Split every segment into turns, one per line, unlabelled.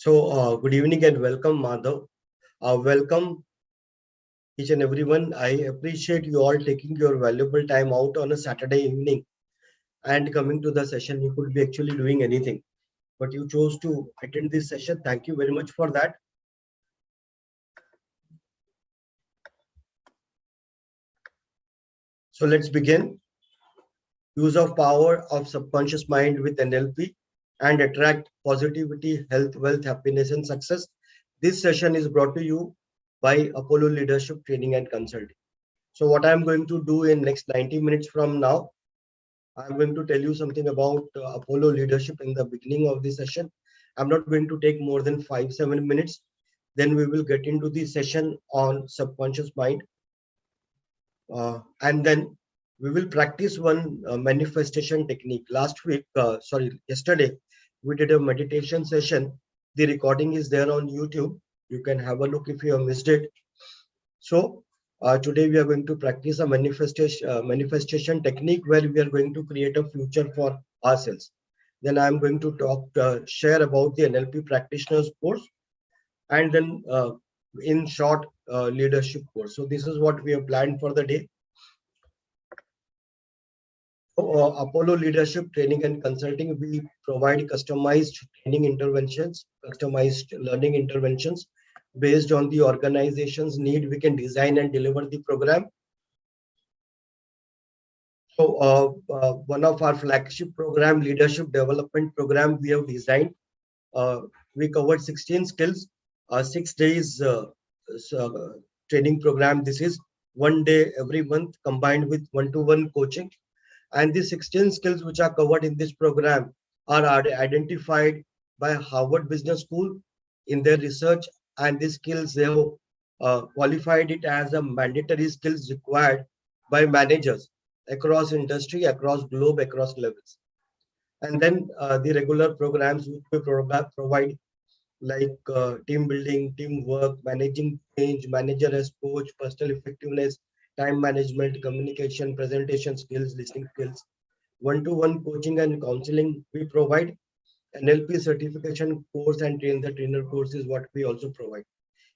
Good evening and welcome, Madhav. Welcome each and everyone. I appreciate you all taking your valuable time out on a Saturday evening and coming to the session. You could be actually doing anything, but you chose to attend this session. Thank you very much for that. So let's begin. Use of power of subconscious mind with NLP and attract positivity, health, wealth, happiness, and success. This session is brought to you by Apollo Leadership Training and Consulting. So what I'm going to do in next 90 minutes from now, I'm going to tell you something about Apollo leadership in the beginning of the session. I'm not going to take more than 5-7 minutes. Then we will get into the session on subconscious mind. And then we will practice one manifestation technique. Yesterday, we did a meditation session. The recording is there on YouTube. You can have a look if you have missed it. So today we are going to practice a manifestation technique where we are going to create a future for ourselves. Then I am going to share about the NLP practitioners course, and then in short leadership course. So this is what we have planned for the day. Apollo Leadership Training and Consulting, we provide customized training interventions, customized learning interventions based on the organization's need. We can design and deliver the program. So one of our flagship program, leadership development program, we have designed. We covered 16 skills, 6 days training program. This is 1 day every month combined with one-to-one coaching. And the 16 skills which are covered in this program are identified by Harvard Business School in their research, and these skills they have qualified it as a mandatory skills required by managers across industry, across globe, across levels. And then the regular programs which we provide like team building, teamwork, managing change, manager as coach, personal effectiveness, time management, communication, presentation skills, listening skills, one-to-one coaching and counseling we provide. NLP certification course and train the trainer course is what we also provide.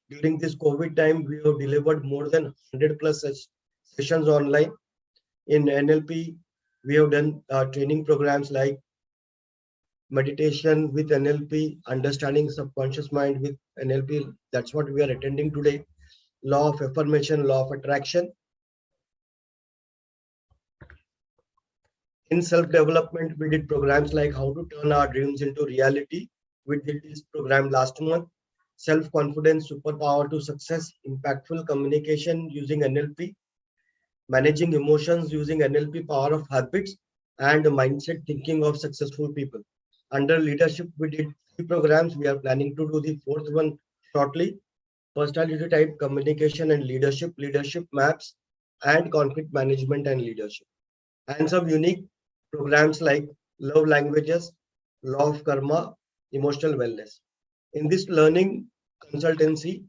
During this COVID time, we have delivered more than 100 plus sessions online. In NLP, we have done training programs like meditation with NLP, understanding subconscious mind with NLP. That's what we are attending today. Law of affirmation, law of attraction. In self-development, we did programs like how to turn our dreams into reality. We did this program last month. Self-confidence, superpower to success, impactful communication using NLP, managing emotions using NLP, power of habits, and mindset thinking of successful people. Under leadership, we did 3 programs. We are planning to do the 4th one shortly. Personality type, communication and leadership, leadership maps, and conflict management and leadership. And some unique programs like love languages, law of karma, emotional wellness. In this learning consultancy,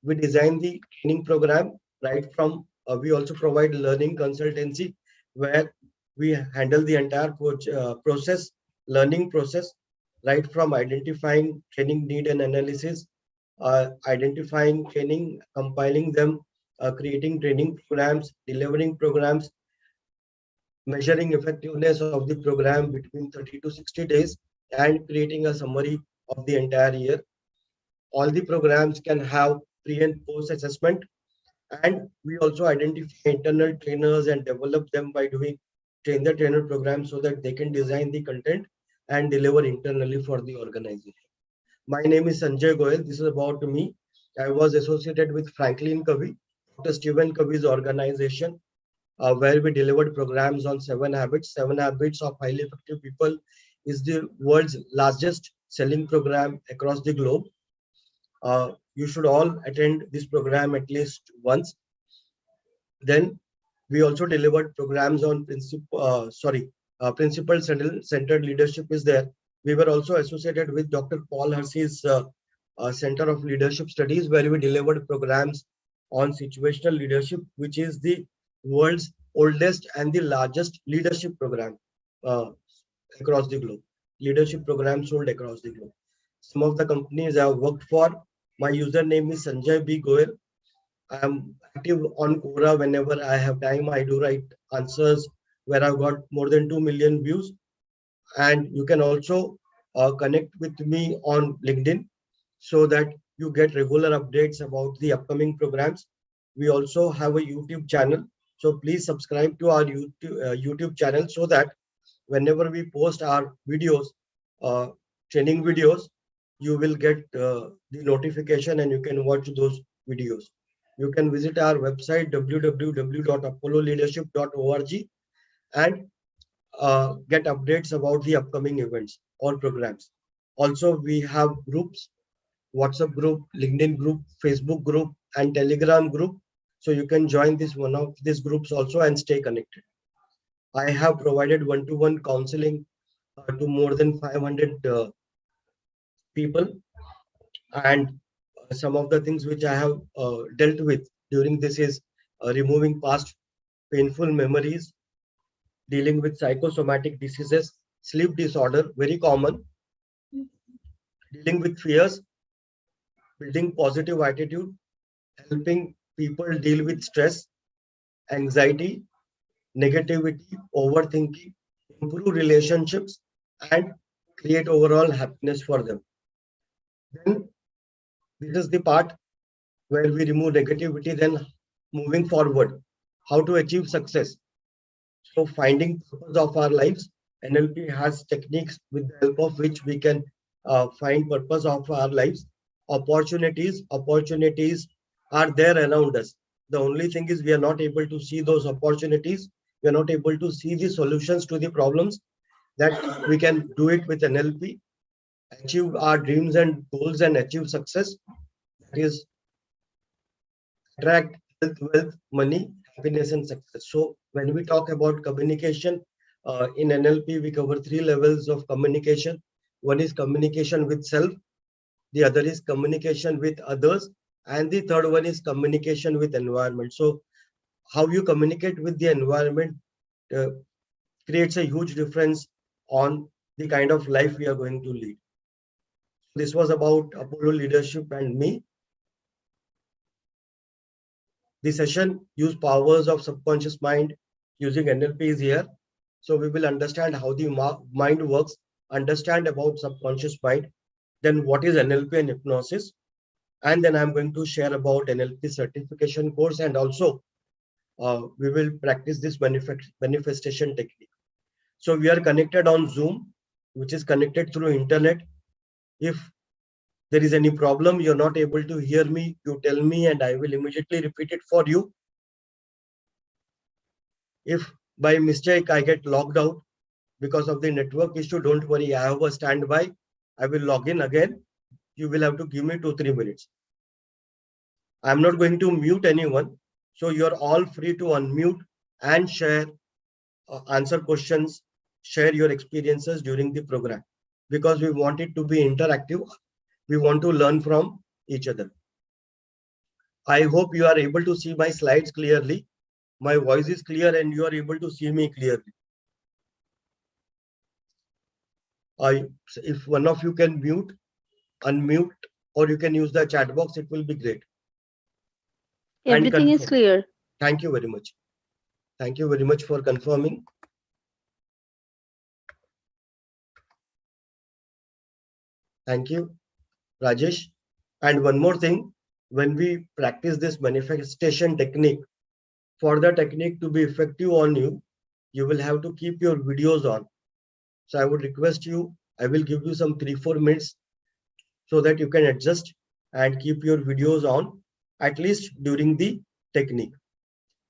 we design the training program right from, we also provide learning consultancy where we handle the entire process, learning process, right from identifying training need and analysis, identifying training, compiling them, creating training programs, delivering programs, measuring effectiveness of the program between 30 to 60 days, and creating a summary of the entire year. All the programs can have pre and post assessment, and we also identify internal trainers and develop them by doing train the trainer program so that they can design the content and deliver internally for the organization. My name is Sanjay Goyal. This is about me. I was associated with Franklin Covey, Dr. Stephen Covey's organization, where we delivered programs on 7 habits. 7 habits of highly effective people is the world's largest selling program across the globe. You should all attend this program at least once. Then we also delivered programs on principle-centered leadership is there. We were also associated with Dr. Paul Hersey's Center of Leadership Studies, where we delivered programs on situational leadership, which is the world's oldest and the largest leadership program across the globe. Leadership program sold across the globe. some of the companies I have worked for. My username is Sanjay B. Goel. I am active on Quora whenever I have time. I do write answers where I've got more than 2 million views. And you can also connect with me on LinkedIn so that you get regular updates about the upcoming programs. We also have a YouTube channel. So please subscribe to our YouTube channel so that whenever we post our videos, uh, training videos, you will get the notification and you can watch those videos. You can visit our website www.apolloleadership.org and get updates about the upcoming events or programs. Also, we have groups, WhatsApp group, LinkedIn group, Facebook group, and Telegram group. So you can join this one of these groups also and stay connected. I have provided one-to-one counseling to more than 500 people, and some of the things which I have dealt with during this is removing past painful memories, dealing with psychosomatic diseases, sleep disorder, very common, dealing with fears, building positive attitude, helping people deal with stress, anxiety, negativity, overthinking, improve relationships, and create overall happiness for them. Then this is the part where we remove negativity, then moving forward, how to achieve success. So finding purpose of our lives, NLP has techniques with the help of which we can find purpose of our lives. Opportunities are there around us. The only thing is we are not able to see those opportunities. We are not able to see the solutions to the problems that we can do it with NLP, achieve our dreams and goals and achieve success. That is attract health, wealth, money, happiness, and success. So when we talk about communication in NLP, we cover three levels of communication. One is communication with self, the other is communication with others, and the third one is communication with environment. So how you communicate with the environment uh, creates a huge difference on the kind of life we are going to lead. This was about Apollo leadership and me. The session use powers of subconscious mind using NLP is here. So we will understand how the mind works, understand about subconscious mind, then what is NLP and hypnosis, and then I'm going to share about NLP certification course, and also we will practice this manifestation technique. So we are connected on Zoom, which is connected through internet. If there is any problem, you're not able to hear me, you tell me and I will immediately repeat it for you. If by mistake I get logged out because of the network issue, don't worry, I have a standby. I will log in again. You will have to give me 2-3 minutes. I'm not going to mute anyone. So you're all free to unmute and share, answer questions, share your experiences during the program, because we want it to be interactive. We want to learn from each other. I hope you are able to see my slides clearly. My voice is clear and you are able to see me clearly. If one of you can mute, unmute, or you can use the chat box, it will be great.
Everything is clear.
Thank you very much. Thank you very much for confirming. Thank you, Rajesh. And one more thing, when we practice this manifestation technique, for the technique to be effective on you, you will have to keep your videos on. So I would request you, I will give you some 3-4 minutes so that you can adjust and keep your videos on, at least during the technique.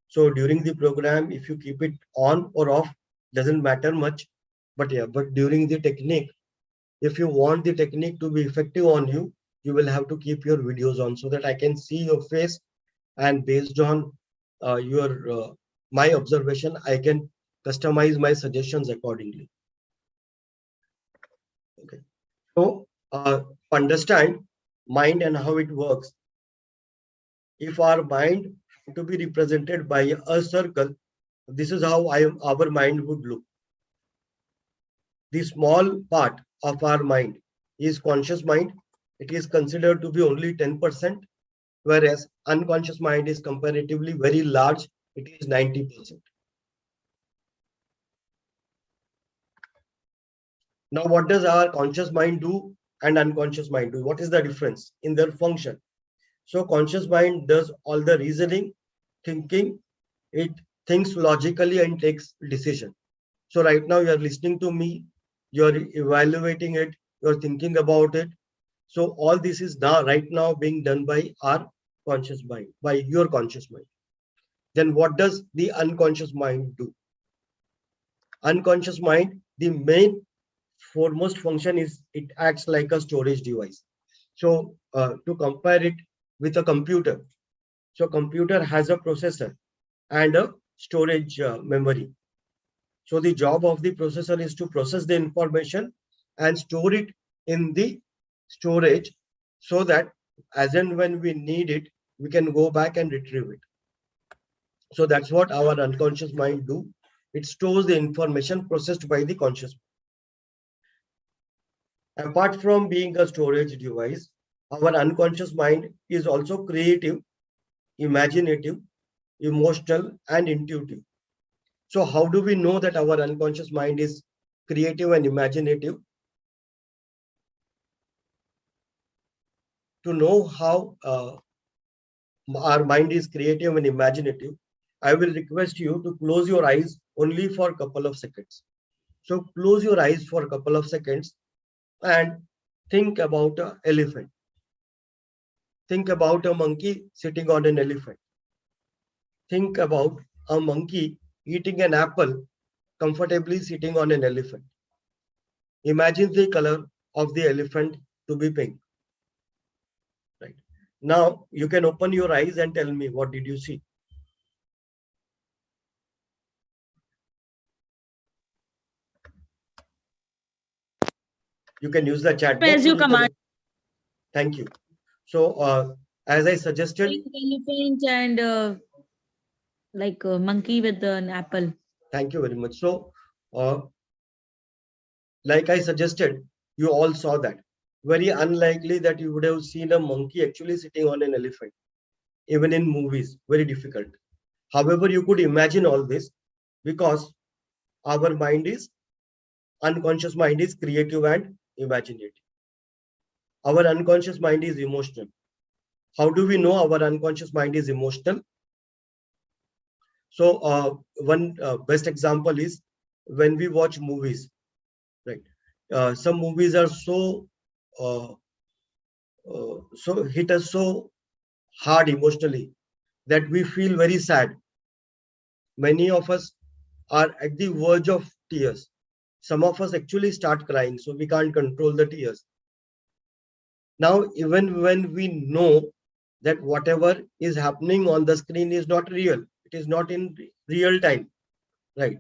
So during the program, if you keep it on or off, doesn't matter much. But yeah, but during the technique, if you want the technique to be effective on you, you will have to keep your videos on so that I can see your face, and based on your my observation, I can customize my suggestions accordingly. Okay. So understand mind and how it works. If our mind had to be represented by a circle, this is how our mind would look. The small part of our mind, is conscious mind. It is considered to be only 10%, whereas unconscious mind is comparatively very large. It is 90%. Now, what does our conscious mind do and unconscious mind do? What is the difference in their function? So conscious mind does all the reasoning, thinking. It thinks logically and takes decision. So right now you are listening to me, you're evaluating it, you're thinking about it. So all this is now right now being done by our conscious mind, by your conscious mind. Then what does the unconscious mind do? Unconscious mind, the main foremost function is it acts like a storage device. So to compare it with a computer, so computer has a processor and a storage memory. So the job of the processor is to process the information and store it in the storage, so that as and when we need it, we can go back and retrieve it. So that's what our unconscious mind do. It stores the information processed by the conscious. Apart from being a storage device, our unconscious mind is also creative, imaginative, emotional, and intuitive. So how do we know that our unconscious mind is creative and imaginative? To know how our mind is creative and imaginative, I will request you to close your eyes only for a couple of seconds. So close your eyes for a couple of seconds and think about an elephant. Think about a monkey sitting on an elephant. Think about a monkey eating an apple comfortably sitting on an elephant. Imagine the color of the elephant to be pink. Right. Now you can open your eyes and tell me, what did you see? You can use the chat box
As
or
you
you can.
command.
Thank you. So as I suggested,
Elephant and like a monkey with an apple.
thank you very much. So uh, like I suggested, you all saw that. Very unlikely that you would have seen a monkey actually sitting on an elephant, even in movies, very difficult. However, you could imagine all this because our mind is, unconscious mind is creative and imaginative. Our unconscious mind is emotional. How do we know our unconscious mind is emotional? So one best example is when we watch movies, right? Some movies are uh, so hit us so hard emotionally that we feel very sad. Many of us are at the verge of tears. Some of us actually start crying, so we can't control the tears. Now, even when we know that whatever is happening on the screen is not real, it is not in real time, right?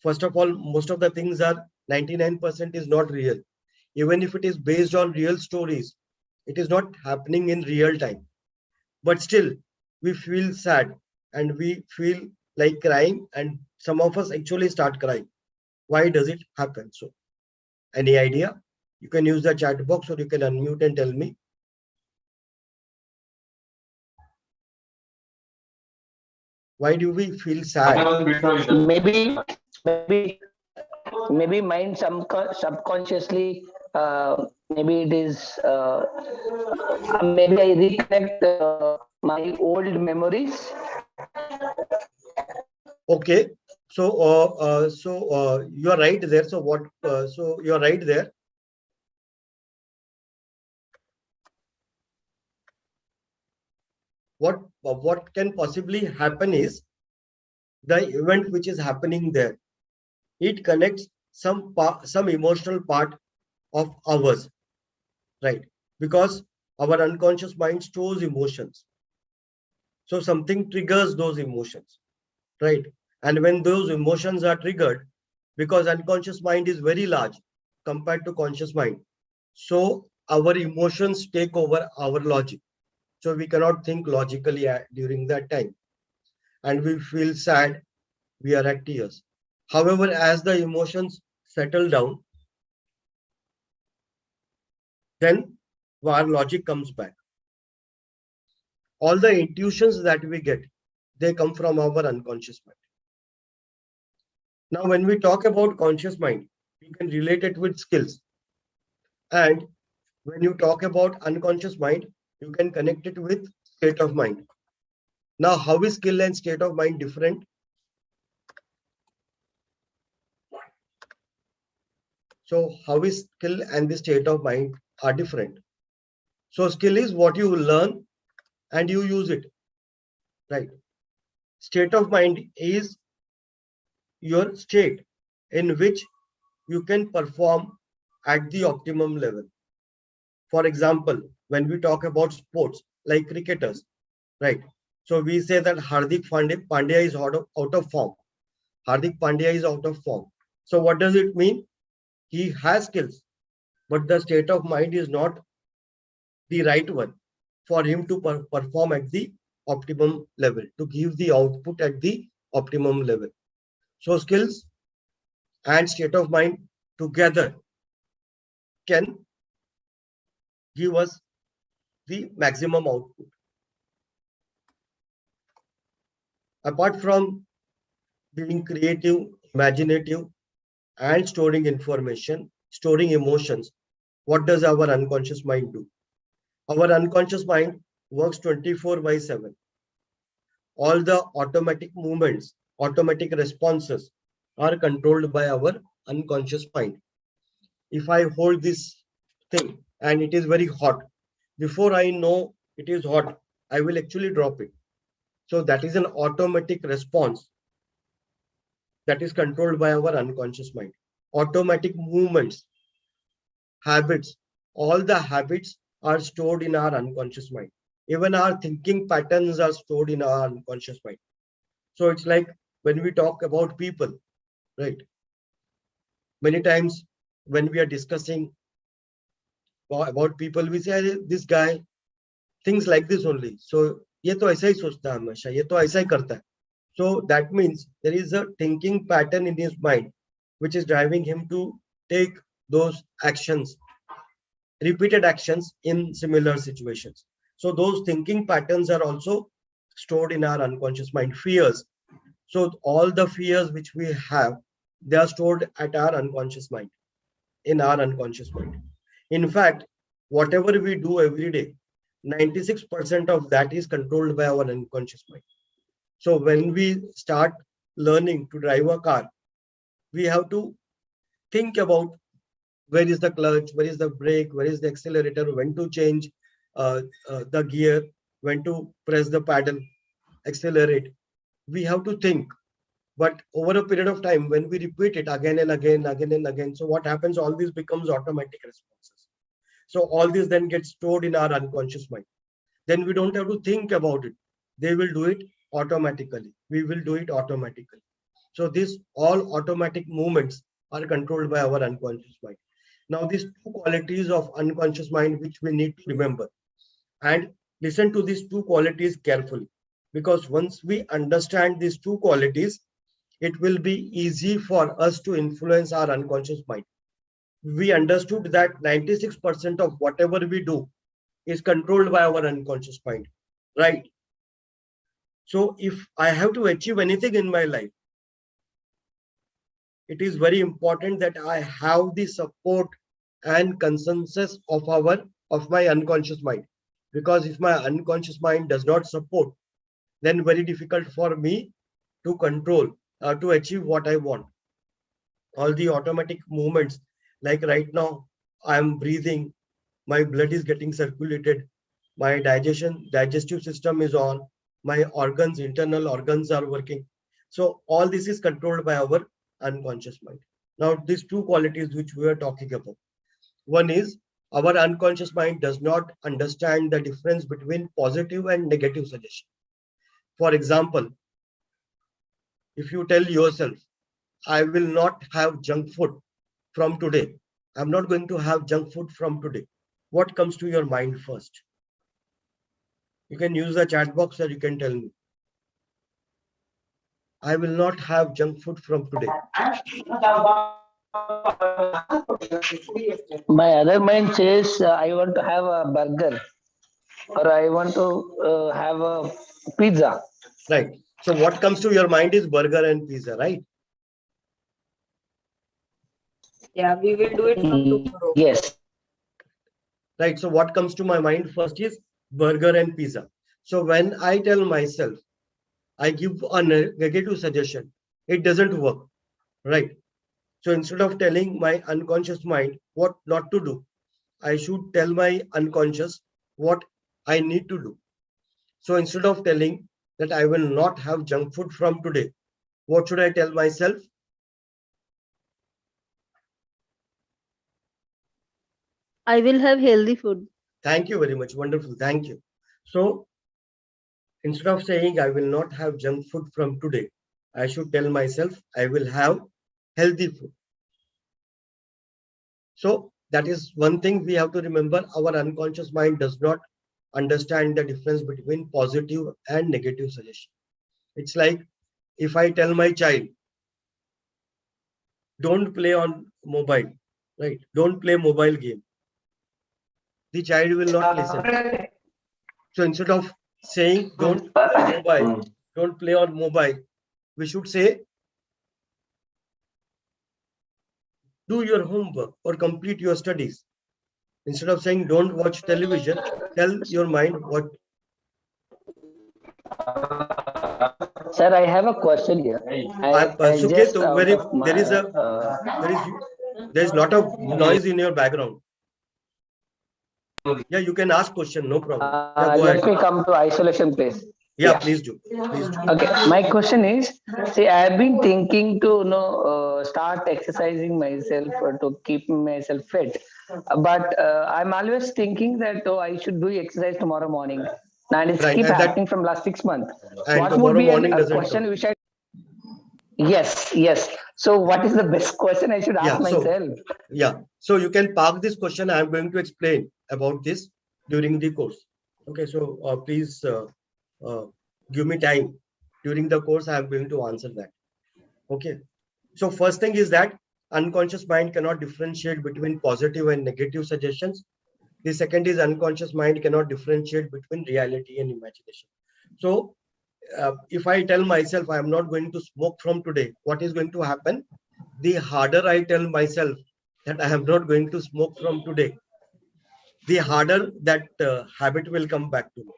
First of all, most of the things are 99% is not real. Even if it is based on real stories, it is not happening in real time. But still, we feel sad and we feel like crying, and some of us actually start crying. Why does it happen? So, any idea? You can use the chat box or you can unmute and tell me. Why do we feel sad?
Maybe mind subconsciously, maybe it is maybe I reconnect my old memories.
Okay, so you are right there. So what? So you are right there. What can possibly happen is the event which is happening there. It connects some emotional part of ours, right? Because our unconscious mind stores emotions. So something triggers those emotions, right? And when those emotions are triggered, because unconscious mind is very large compared to conscious mind, so our emotions take over our logic. So we cannot think logically during that time, and we feel sad, we are at tears. However, as the emotions settle down, then our logic comes back. All the intuitions that we get, they come from our unconscious mind. Now, when we talk about conscious mind, we can relate it with skills. And when you talk about unconscious mind, you can connect it with state of mind. Now, how is skill and state of mind different? So, how is skill and the state of mind are different? So, skill is what you learn and you use it, right? State of mind is your state in which you can perform at the optimum level. For example, when we talk about sports like cricketers, right? So we say that Hardik Pandya is out of form. Hardik Pandya is out of form. So what does it mean? He has skills, but the state of mind is not the right one for him to perform at the optimum level, to give the output at the optimum level. So skills and state of mind together can give us the maximum output. Apart from being creative, imaginative, and storing information, storing emotions, what does our unconscious mind do? Our unconscious mind works 24/7. All the automatic movements, automatic responses are controlled by our unconscious mind. If I hold this thing and it is very hot, before I know it is hot, I will actually drop it. So that is an automatic response that is controlled by our unconscious mind. Automatic movements, habits, all the habits are stored in our unconscious mind. Even our thinking patterns are stored in our unconscious mind. So it's like when we talk about people, right? Many times when we are discussing about people, we say this guy thinks like this only. So ये तो ऐसा ही सोचता है हमेशा, ये तो ऐसा ही करता है. So that means there is a thinking pattern in his mind which is driving him to take those actions, repeated actions in similar situations. So those thinking patterns are also stored in our unconscious mind. Fears. So all the fears which we have, they are stored at our unconscious mind, in our unconscious mind. In fact, whatever we do every day, 96% of that is controlled by our unconscious mind. So when we start learning to drive a car, we have to think about where is the clutch, where is the brake, where is the accelerator, when to change the gear, when to press the pedal, accelerate. We have to think. But over a period of time, when we repeat it again and again, again and again, so what happens? All this becomes automatic responses. So all this then gets stored in our unconscious mind. Then we don't have to think about it. They will do it automatically. We will do it automatically. So these all automatic movements are controlled by our unconscious mind. Now, these two qualities of unconscious mind which we need to remember, and listen to these two qualities carefully, because once we understand these two qualities, it will be easy for us to influence our unconscious mind. We understood that 96% of whatever we do is controlled by our unconscious mind, right? So if I have to achieve anything in my life, it is very important that I have the support and consensus of my unconscious mind. Because if my unconscious mind does not support, then very difficult for me to control, to achieve what I want. All the automatic movements, like right now, I'm breathing, my blood is getting circulated, my digestive system is on, my organs, internal organs are working. So all this is controlled by our unconscious mind. Now, these two qualities which we are talking about. One is our unconscious mind does not understand the difference between positive and negative suggestion. For example, if you tell yourself, I will not have junk food from today, I'm not going to have junk food from today, what comes to your mind first? You can use the chat box or you can tell me. I will not have junk food from today.
My other mind says I want to have a burger or I want to have a pizza.
Right. So what comes to your mind is burger and pizza, right?
Yeah, we will do it from tomorrow.
Yes.
Right. So what comes to my mind first is burger and pizza. So when I tell myself, I give a negative suggestion, it doesn't work. Right. So instead of telling my unconscious mind what not to do, I should tell my unconscious what I need to do. So instead of telling that I will not have junk food from today, what should I tell myself?
I will have healthy food.
Thank you very much. Wonderful. Thank you. So instead of saying I will not have junk food from today, I should tell myself I will have healthy food. So that is one thing we have to remember. Our unconscious mind does not understand the difference between positive and negative suggestion. It's like if I tell my child, don't play on mobile, right? Don't play mobile game. The child will not listen. So instead of saying don't mobile, don't play on mobile, we should say do your homework or complete your studies. Instead of saying don't watch television, tell your mind what.
Sir, I have a question here. I
Suket,
just out
very
of my
there is lot of noise in your background. Yeah, you can ask question, no problem. Yeah, go
let
ahead.
me come to isolation place.
Yeah, please do. Please do.
Okay, my question is, see, I have been thinking to start exercising myself to keep myself fit, but I'm always thinking that I should do exercise tomorrow morning, and it's
Right,
keep
and
happening from last 6 months.
and
What would
tomorrow
be
morning
a
doesn't
question
come.
which I? Yes, yes. So, what is the best question I should ask
Yeah,
myself?
so you can park this question. I am going to explain about this during the course. Okay, so please uh, give me time. During the course, I am going to answer that. Okay. So first thing is that unconscious mind cannot differentiate between positive and negative suggestions. The second is unconscious mind cannot differentiate between reality and imagination. So if I tell myself I am not going to smoke from today, what is going to happen? The harder I tell myself that I am not going to smoke from today, the harder that habit will come back to me.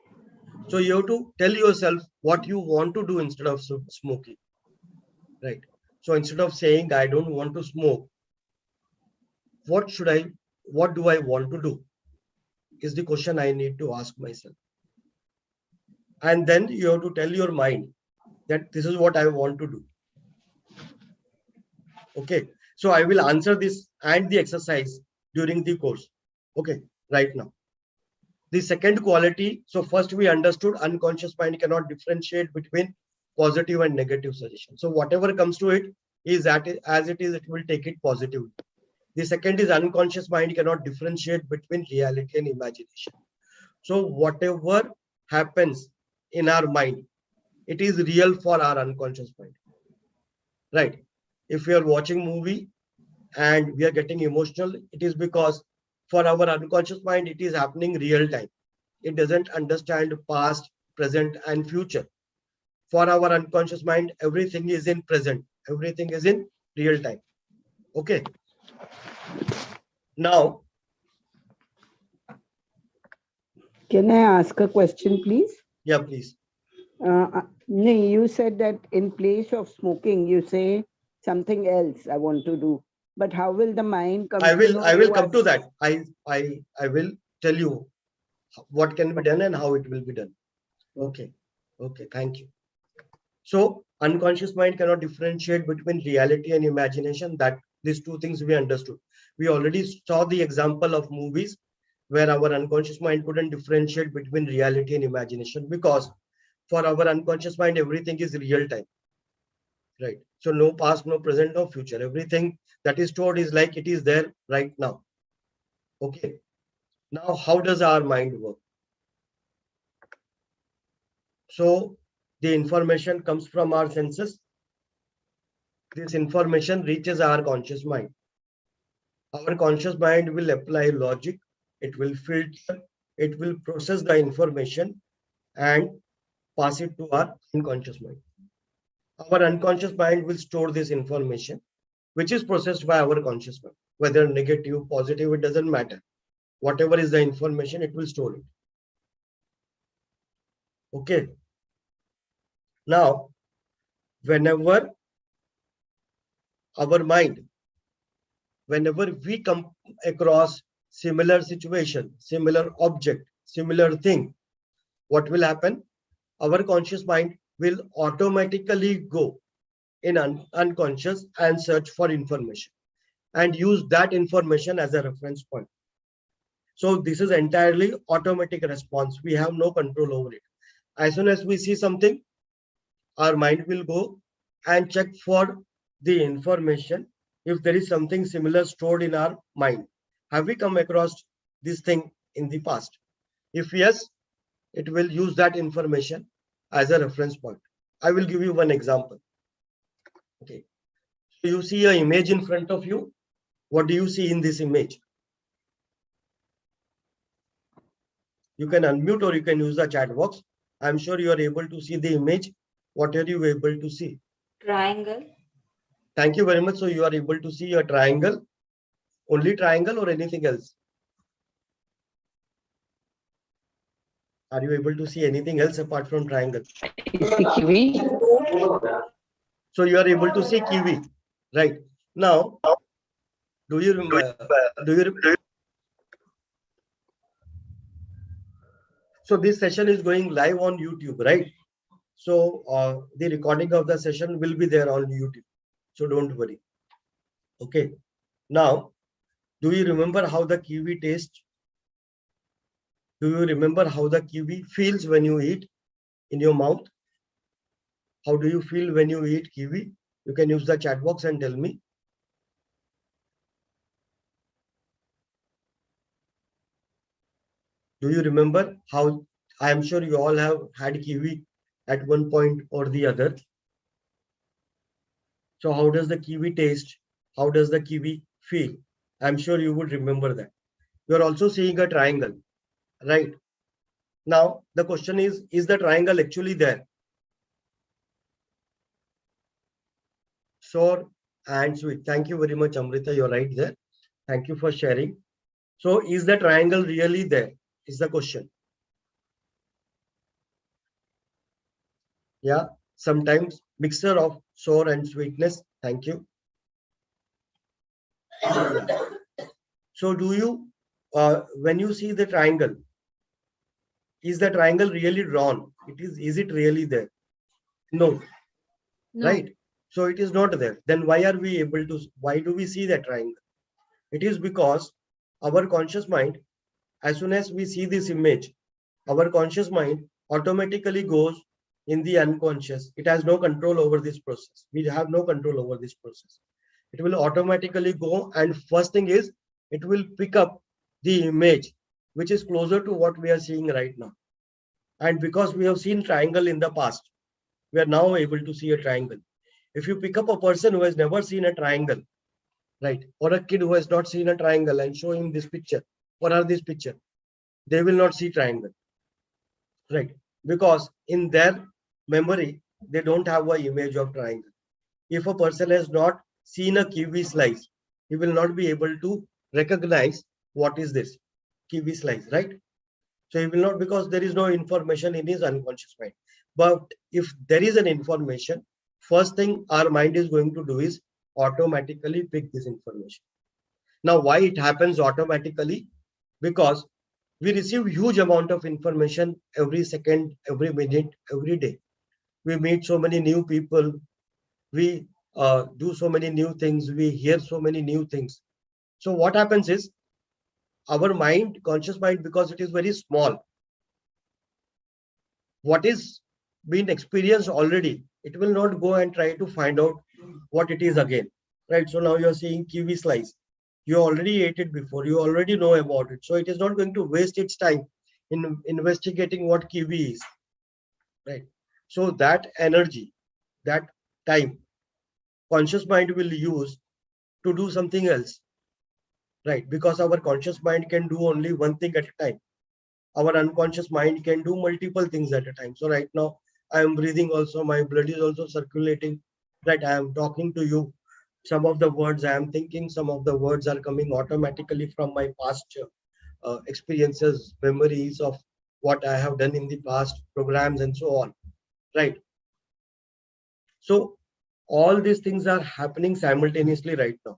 So you have to tell yourself what you want to do instead of smoking, right? So instead of saying I don't want to smoke, what should I, what do I want to do? Is the question I need to ask myself. And then you have to tell your mind that this is what I want to do. Okay. So I will answer this and the exercise during the course. Okay. Right now. The second quality. So first we understood unconscious mind cannot differentiate between positive and negative suggestion. So whatever comes to it is that as it is, it will take it positively. The second is unconscious mind cannot differentiate between reality and imagination. So whatever happens in our mind, it is real for our unconscious mind, right? If we are watching movie and we are getting emotional, it is because for our unconscious mind, it is happening real time. It doesn't understand past, present, and future. For our unconscious mind, everything is in present. Everything is in real time. Okay. Now,
Can I ask a question, please?
yeah, please.
No, you said that in place of smoking, you say something else I want to do. But how will the mind come?
I will come to
what's-
that. I will tell you what can be done and how it will be done. Okay. Okay. Thank you. So unconscious mind cannot differentiate between reality and imagination. That these two things we understood. We already saw the example of movies where our unconscious mind couldn't differentiate between reality and imagination because for our unconscious mind, everything is real time, right? So no past, no present, no future. Everything that is stored is like it is there right now. Okay. Now, how does our mind work? So the information comes from our senses. This information reaches our conscious mind. Our conscious mind will apply logic, it will filter, it will process the information and pass it to our unconscious mind. Our unconscious mind will store this information, which is processed by our conscious mind, whether negative, positive, it doesn't matter. Whatever is the information, it will store it. Okay. Now, whenever our mind, whenever we come across similar situation, similar object, similar thing, what will happen? Our conscious mind will automatically go in unconscious and search for information and use that information as a reference point. So this is entirely automatic response. We have no control over it. As soon as we see something, our mind will go and check for the information if there is something similar stored in our mind. Have we come across this thing in the past? If yes, it will use that information as a reference point. I will give you one example. Okay. So you see an image in front of you. What do you see in this image? You can unmute or you can use the chat box. I'm sure you are able to see the image. What are you able to see?
Triangle.
Thank you very much. So you are able to see a triangle, only triangle or anything else? Are you able to see anything else apart from triangle?
Kiwi.
So you are able to see kiwi, right? Now, do you remember? So this session is going live on YouTube, right? So the recording of the session will be there on YouTube. So don't worry. Okay. Now, do you remember how the kiwi tastes? Do you remember how the kiwi feels when you eat in your mouth? How do you feel when you eat kiwi? You can use the chat box and tell me. Do you remember how? I am sure you all have had kiwi at one point or the other. So how does the kiwi taste? How does the kiwi feel? I'm sure you would remember that. You're also seeing a triangle, right? Now, the question is the triangle actually there? Short and sweet. Thank you very much, Amrita. You're right there. Thank you for sharing. So is the triangle really there? Is the question. Yeah, sometimes mixture of sour and sweetness. Thank you. So do you, when you see the triangle, is the triangle really drawn? Is it really there? No,
No.
right? So it is not there. Then why are we able to, why do we see that triangle? It is because our conscious mind, as soon as we see this image, our conscious mind automatically goes in the unconscious. It has no control over this process. We have no control over this process. It will automatically go, and first thing is it will pick up the image which is closer to what we are seeing right now. And because we have seen triangle in the past, we are now able to see a triangle. If you pick up a person who has never seen a triangle, right, or a kid who has not seen a triangle and show him this picture, what are these picture? They will not see triangle, right? Because in their memory, they don't have an image of triangle. If a person has not seen a kiwi slice, he will not be able to recognize what is this kiwi slice, right? So he will not, because there is no information in his unconscious mind. But if there is an information, first thing our mind is going to do is automatically pick this information. Now, why it happens automatically? Because we receive huge amount of information every second, every minute, every day. We meet so many new people. We do so many new things. We hear so many new things. So what happens is our mind, conscious mind, because it is very small, what is being experienced already, it will not go and try to find out what it is again, right? So now you're seeing kiwi slice. You already ate it before. You already know about it. So it is not going to waste its time in investigating what kiwi is, right? So that energy, that time, conscious mind will use to do something else. right? Because our conscious mind can do only one thing at a time. Our unconscious mind can do multiple things at a time. So right now I am breathing also, my blood is also circulating, right? I am talking to you. Some of the words I am thinking, some of the words are coming automatically from my past experiences, memories of what I have done in the past, programs and so on, right? So all these things are happening simultaneously right now.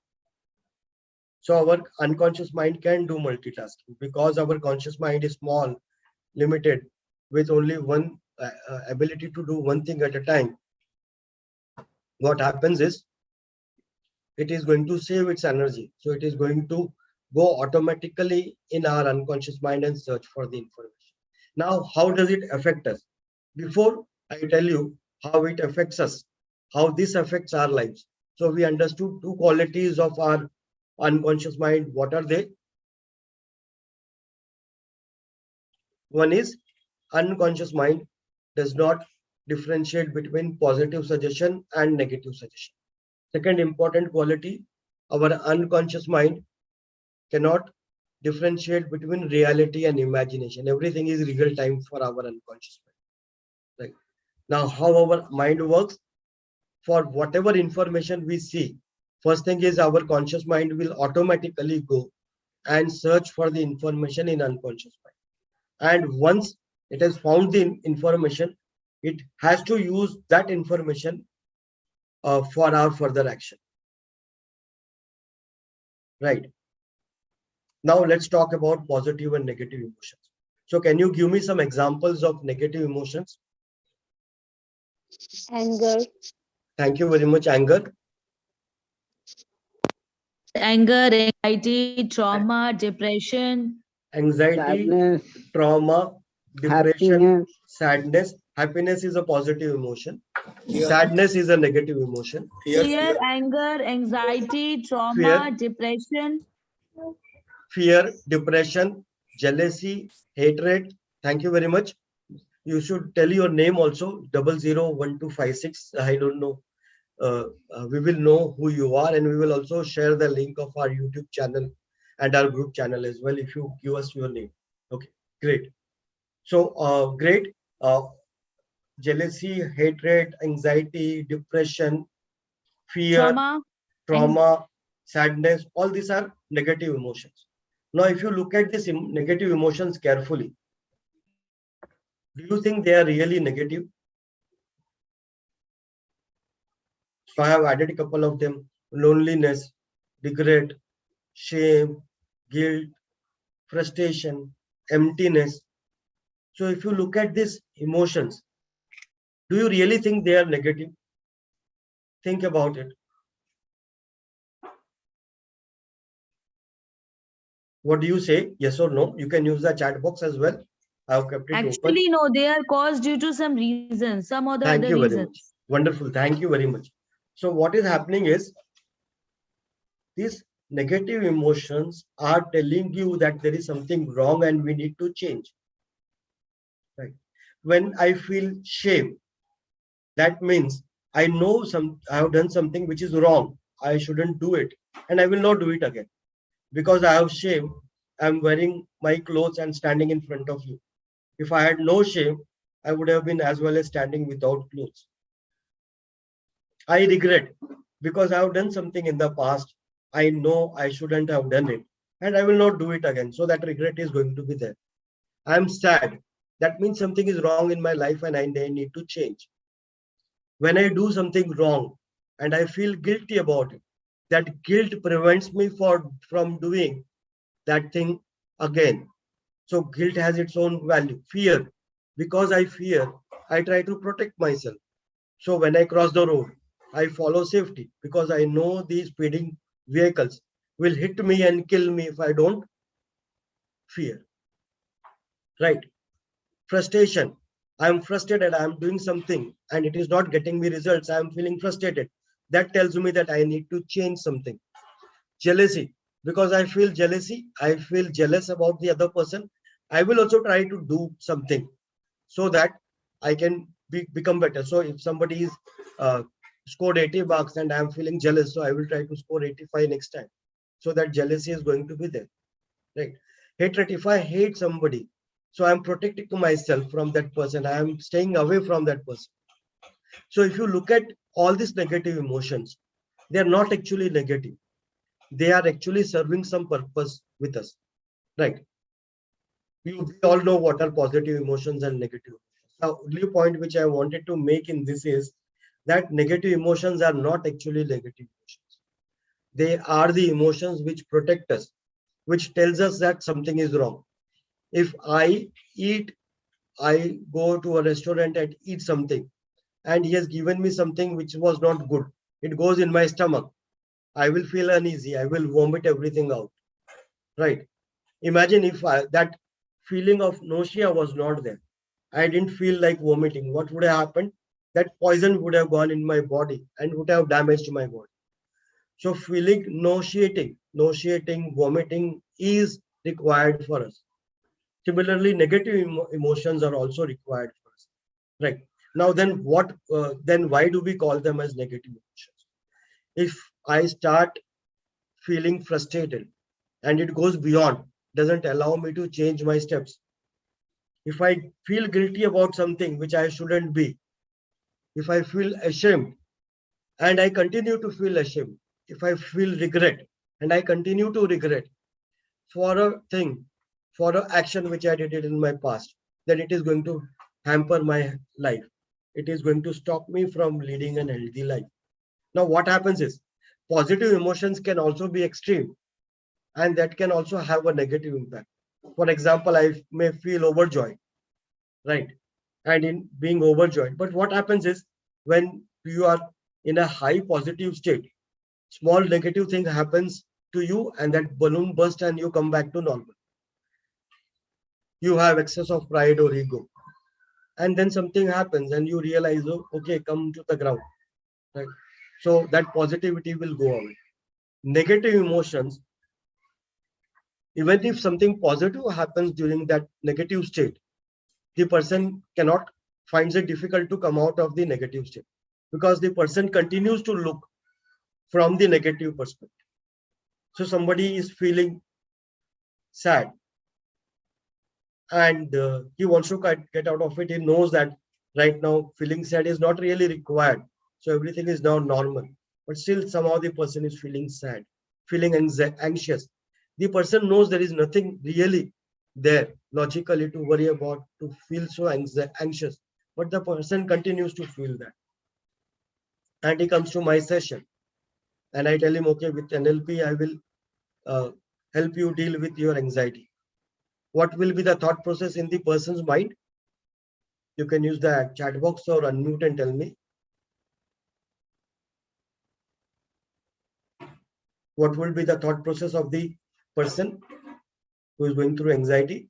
So our unconscious mind can do multitasking because our conscious mind is small, limited, with only one ability to do one thing at a time. What happens is it is going to save its energy. So it is going to go automatically in our unconscious mind and search for the information. Now, how does it affect us? Before I tell you how it affects us, how this affects our lives. So we understood two qualities of our unconscious mind. What are they? One is unconscious mind does not differentiate between positive suggestion and negative suggestion. Second important quality, our unconscious mind cannot differentiate between reality and imagination. Everything is real time for our unconscious mind. Right. Now, how our mind works, for whatever information we see, first thing is our conscious mind will automatically go and search for the information in unconscious mind. And once it has found the information, it has to use that information for our further action. Right. Now let's talk about positive and negative emotions. So can you give me some examples of negative emotions?
Anger,
Thank you very much. Anger,
Anger, anxiety, trauma, depression.
anxiety,
Sadness,
trauma, depression,
happiness,
sadness. Happiness is a positive emotion. Sadness is a negative emotion.
Fear, anger, anxiety,
Fear,
trauma, depression.
fear, depression, jealousy, hatred. Thank you very much. You should tell your name also, 001256. I don't know. We will know who you are, and we will also share the link of our YouTube channel and our group channel as well if you give us your name. Okay, great. So great. Jealousy, hatred, anxiety, depression, fear,
Trauma.
trauma, sadness, all these are negative emotions. Now, if you look at these negative emotions carefully, do you think they are really negative? So I have added a couple of them: loneliness, regret, shame, guilt, frustration, emptiness. So if you look at these emotions, do you really think they are negative? Think about it. What do you say? Yes or no? You can use the chat box as well. I have kept it open.
Actually, no, they are caused due to some reason, some or the
Thank
other
you very
reason.
much. Wonderful. Thank you very much. So what is happening is these negative emotions are telling you that there is something wrong and we need to change. Right. When I feel shame, that means I know I have done something which is wrong. I shouldn't do it, and I will not do it again. Because I have shame, I'm wearing my clothes and standing in front of you. If I had no shame, I would have been as well as standing without clothes. I regret because I have done something in the past. I know I shouldn't have done it, and I will not do it again. So that regret is going to be there. I'm sad. That means something is wrong in my life and I need to change. When I do something wrong and I feel guilty about it, that guilt prevents me from doing that thing again. So guilt has its own value. Fear, because I fear, I try to protect myself. So when I cross the road, I follow safety because I know these speeding vehicles will hit me and kill me if I don't fear. Right? Frustration. I'm frustrated. I'm doing something and it is not getting me results. I'm feeling frustrated. That tells me that I need to change something. Jealousy, because I feel jealousy, I feel jealous about the other person. I will also try to do something so that I can become better. So if somebody is scored 80 marks and I'm feeling jealous, so I will try to score 85 next time. so that jealousy is going to be there, right? Hatred, if I hate somebody, so I'm protecting myself from that person, I am staying away from that person. So if you look at all these negative emotions, they are not actually negative, they are actually serving some purpose with us, right? We all know what are positive emotions and negative emotions. The only point which I wanted to make in this is that negative emotions are not actually negative emotions. They are the emotions which protect us, which tells us that something is wrong. If I go to a restaurant and eat something, and he has given me something which was not good, it goes in my stomach, I will feel uneasy, I will vomit everything out, right? Imagine if that feeling of nausea was not there, I didn't feel like vomiting, what would have happened? That poison would have gone in my body and would have damaged my body. So feeling nauseating, vomiting is required for us. Similarly, negative emotions are also required for us, right? Now, then what? Then why do we call them as negative emotions? If I start feeling frustrated and it goes beyond, doesn't allow me to change my steps. If I feel guilty about something which I shouldn't be, if I feel ashamed and I continue to feel ashamed, if I feel regret and I continue to regret for a thing, for an action which I did it in my past, then it is going to hamper my life. It is going to stop me from leading an healthy life. Now, what happens is positive emotions can also be extreme, and that can also have a negative impact. For example, I may feel overjoyed, right? And in being overjoyed. But what happens is when you are in a high positive state, small negative thing happens to you and that balloon bursts and you come back to normal. You have excess of pride or ego. And then something happens and you realize, oh, okay, come to the ground. Right? So that positivity will go away. Negative emotions, even if something positive happens during that negative state, the person cannot finds it difficult to come out of the negative state because the person continues to look from the negative perspective. So somebody is feeling sad and he wants to get out of it. He knows that right now feeling sad is not really required. So everything is now normal. But still somehow the person is feeling sad, feeling anxious. The person knows there is nothing really there logically to worry about, to feel so anxious. But the person continues to feel that. And he comes to my session and I tell him, okay, with NLP, I will uh, help you deal with your anxiety. What will be the thought process in the person's mind? You can use the chat box or unmute and tell me. What will be the thought process of the person who is going through anxiety?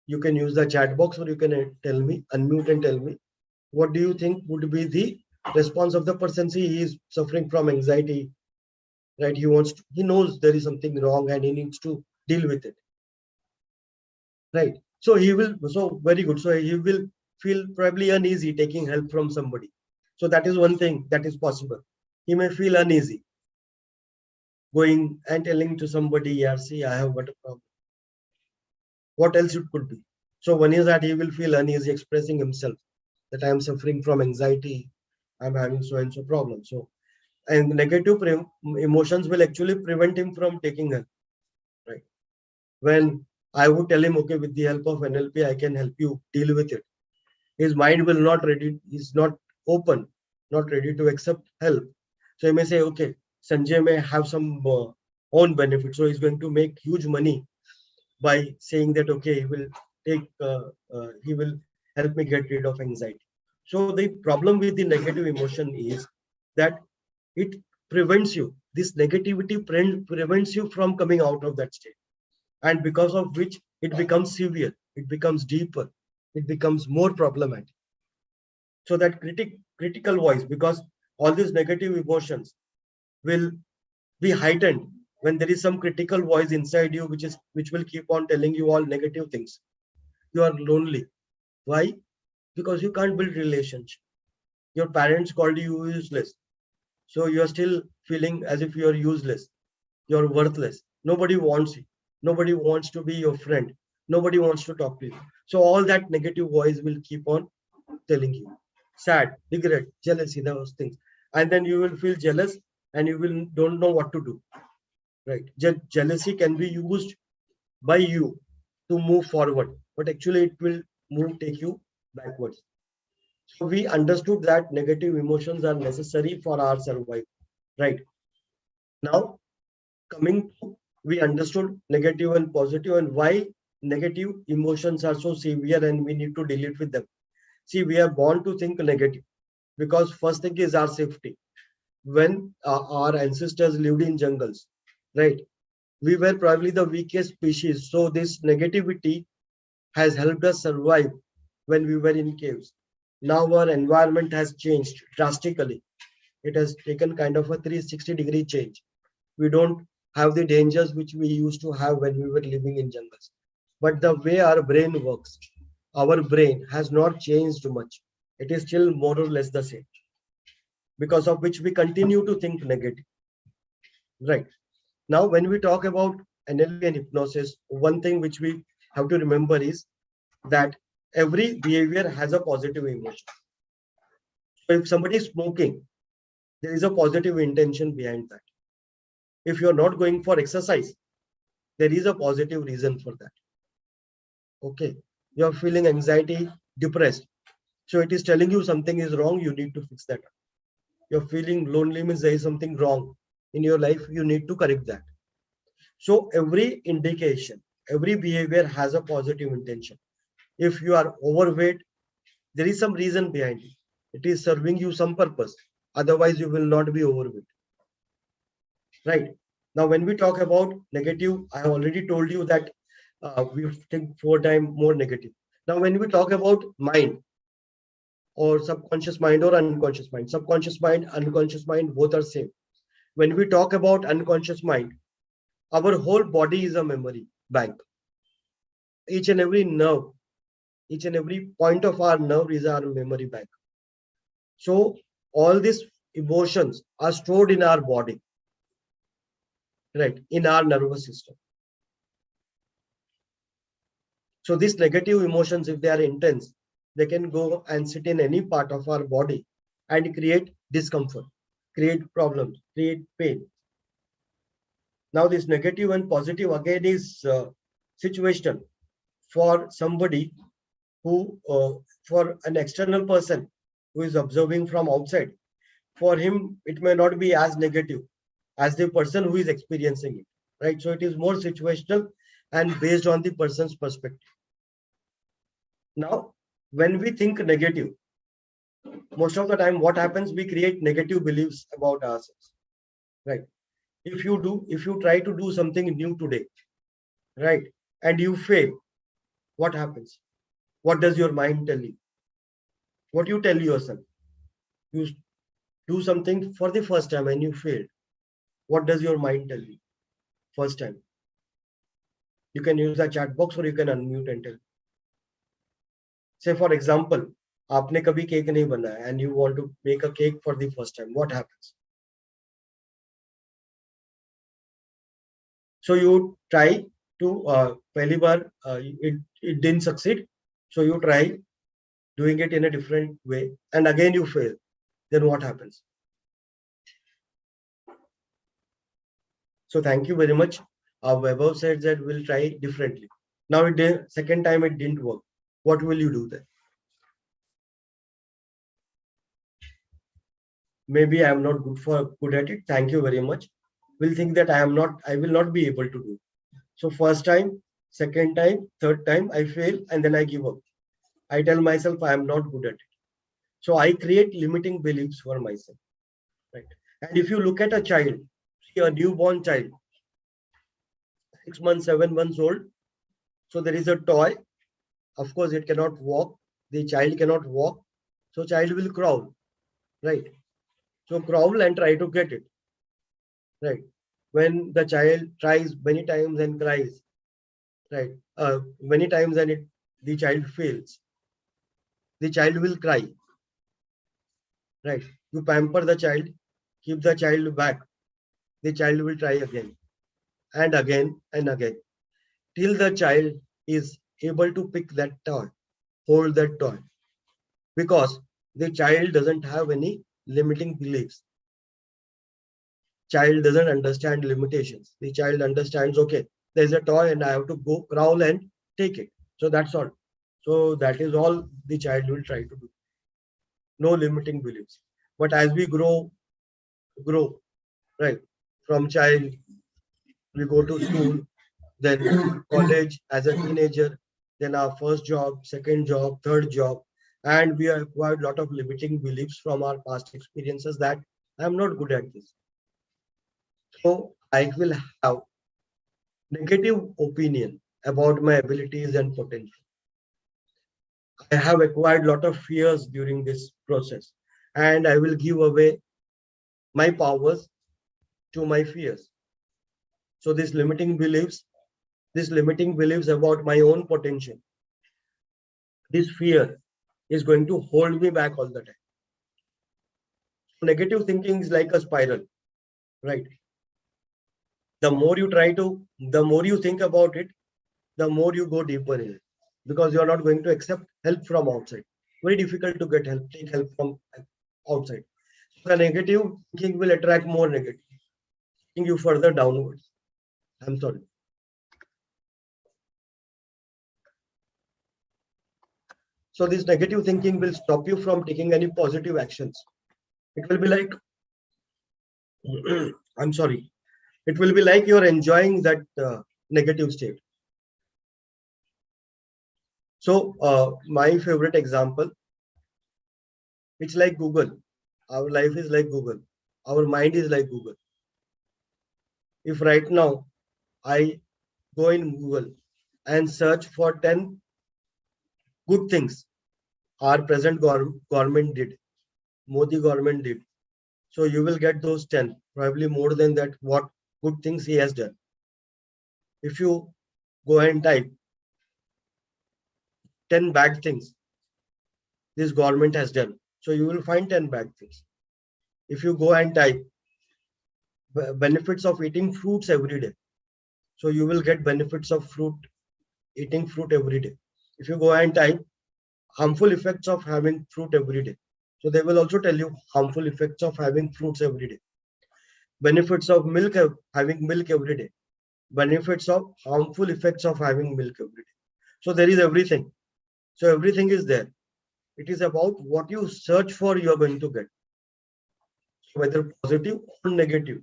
You can use the chat box or you can tell me, unmute and tell me. What do you think would be the response of the person? See, he is suffering from anxiety, right? He knows there is something wrong and he needs to deal with it, right? So very good. So he will feel probably uneasy taking help from somebody. So that is one thing that is possible. He may feel uneasy going and telling to somebody, yeah, see, I have got a problem. What else it could be? So one is that he will feel uneasy expressing himself that I am suffering from anxiety, I'm having so and so problem. So, and negative emotions will actually prevent him from taking help, right? When I would tell him, okay, with the help of NLP, I can help you deal with it. His mind will not ready, he's not open, not ready to accept help. So he may say, okay, Sanjay may have some own benefit. So he's going to make huge money by saying that, okay, he will help me get rid of anxiety. So the problem with the negative emotion is that it prevents you, this negativity prevents you from coming out of that state. And because of which it becomes severe, it becomes deeper, it becomes more problematic. So that critical voice, because all these negative emotions will be heightened when there is some critical voice inside you which will keep on telling you all negative things. You are lonely. Why? Because you can't build relationship. Your parents called you useless. So you're still feeling as if you're useless, you're worthless. Nobody wants you. Nobody wants to be your friend. Nobody wants to talk to you. So all that negative voice will keep on telling you. Sad, regret, jealousy, those things. And then you will feel jealous and you will don't know what to do. Right? Jealousy can be used by you to move forward, but actually it will take you backwards. So we understood that negative emotions are necessary for our survival. Right? Now coming to, we understood negative and positive and why negative emotions are so severe and we need to deal with them. See, we are born to think negative because first thing is our safety. When our ancestors lived in jungles, right, we were probably the weakest species, so this negativity has helped us survive when we were in caves. Now our environment has changed drastically. It has taken kind of a 360-degree change. We don't have the dangers which we used to have when we were living in jungles. But the way our brain works, our brain has not changed much. It is still more or less the same, because of which we continue to think negative. Right. Now, when we talk about NLP and hypnosis, one thing which we have to remember is that every behavior has a positive emotion. So if somebody is smoking, there is a positive intention behind that. If you're not going for exercise, there is a positive reason for that. Okay, you're feeling anxiety, depressed, so it is telling you something is wrong, you need to fix that. You're feeling lonely means there is something wrong in your life, you need to correct that. So every indication, every behavior has a positive intention. If you are overweight, there is some reason behind it. It is serving you some purpose, otherwise you will not be overweight. Right. Now when we talk about negative, I have already told you that we think 4 times more negative. Now when we talk about mind, or subconscious mind or unconscious mind, unconscious mind, both are same. When we talk about unconscious mind, our whole body is a memory bank. Each and every nerve, each and every point of our nerve is our memory bank. So all these emotions are stored in our body, right, in our nervous system. So these negative emotions, if they are intense, they can go and sit in any part of our body and create discomfort, create problems, create pain. Now this negative and positive again is situational. For somebody who, for an external person who is observing from outside, for him it may not be as negative as the person who is experiencing it, right? So it is more situational and based on the person's perspective. Now, when we think negative, most of the time what happens, we create negative beliefs about ourselves, right? If you try to do something new today, right, and you fail, what happens? What does your mind tell you? What you tell yourself? You do something for the first time and you failed. What does your mind tell you? First time. You can use the chat box or you can unmute and tell. Say for example, आपने कभी cake नहीं बनाया and you want to make a cake for the first time. What happens? So you try to पहली बार it didn't succeed. So you try doing it in a different way and again you fail. Then what happens? So thank you very much. Vaibhav said that we'll try differently. Now it did, second time it didn't work. What will you do then? Maybe I am not good at it. Thank you very much. Will think that I will not be able to do. So first time, second time, third time I fail and then I give up. I tell myself I am not good at it. So I create limiting beliefs for myself. Right. And if you look at a child, see a newborn child, 6 months, 7 months old. So there is a toy. Of course, it cannot walk. The child cannot walk. So child will crawl. Right. So crawl and try to get it. Right. When the child tries many times and cries, right, many times and the child fails, the child will cry. Right. You pamper the child, keep the child back, the child will try again and again and again till the child is able to pick that toy, hold that toy, because the child doesn't have any limiting beliefs. Child doesn't understand limitations. The child understands, okay, there's a toy and I have to go crawl and take it. So that's all. So that is all the child will try to do. No limiting beliefs. But as we grow, right, from child, we go to school, then college as a teenager, then our first job, second job, third job, and we have acquired a lot of limiting beliefs from our past experiences that I'm not good at this. So I will have negative opinion about my abilities and potential. I have acquired a lot of fears during this process, and I will give away my powers to my fears. So these limiting beliefs about my own potential, this fear is going to hold me back all the time. Negative thinking is like a spiral, right? The more you think about it, the more you go deeper in it, because you are not going to accept help from outside. Very difficult to take help from outside. So the negative thinking will attract more negative, taking you further downwards. I'm sorry. So this negative thinking will stop you from taking any positive actions. It will be like, I'm sorry. It will be like you're enjoying that negative state. So my favorite example, it's like Google. Our life is like Google. Our mind is like Google. If right now I go in Google and search for 10 good things our present government did, Modi government did, so you will get those 10, probably more than that, what good things he has done. If you go and type 10 bad things this government has done, so you will find 10 bad things. If you go and type benefits of eating fruits every day, so you will get benefits of eating fruit every day. If you go and type harmful effects of having fruit every day, so they will also tell you harmful effects of having fruits every day. Benefits of having milk every day. Benefits of harmful effects of having milk every day. So there is everything. So everything is there. It is about what you search for, you are going to get. So whether positive or negative,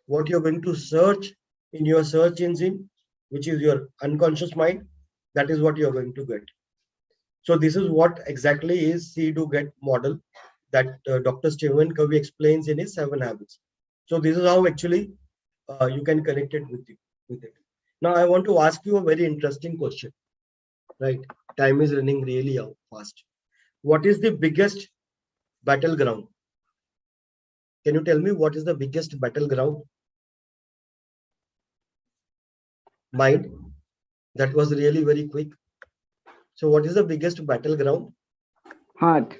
what you're going to search in your search engine, which is your unconscious mind, that is what you're going to get. So this is what exactly is see to get model that Dr. Stephen Covey explains in his 7 habits. So this is how actually you can connect it with it. Now I want to ask you a very interesting question. Right, time is running really out fast. What is the biggest battleground? Can you tell me what is the biggest battleground? Mind. That was really very quick. So what is the biggest battleground?
Heart.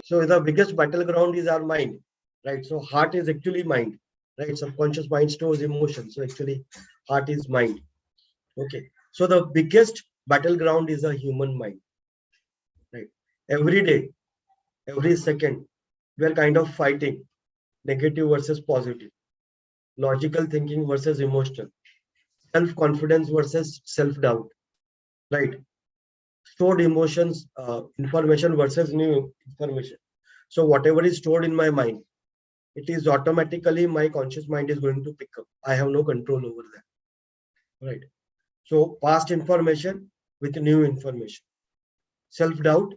So the biggest battleground is our mind, right? So heart is actually mind, right? Subconscious mind stores emotions. So actually heart is mind. Okay. So the biggest battleground is a human mind, right? Every day, every second, we are kind of fighting negative versus positive, logical thinking versus emotional, self-confidence versus self-doubt, right? Stored emotions, information versus new information. So whatever is stored in my mind, it is automatically my conscious mind is going to pick up. I have no control over that, right? So past information with new information, self-doubt,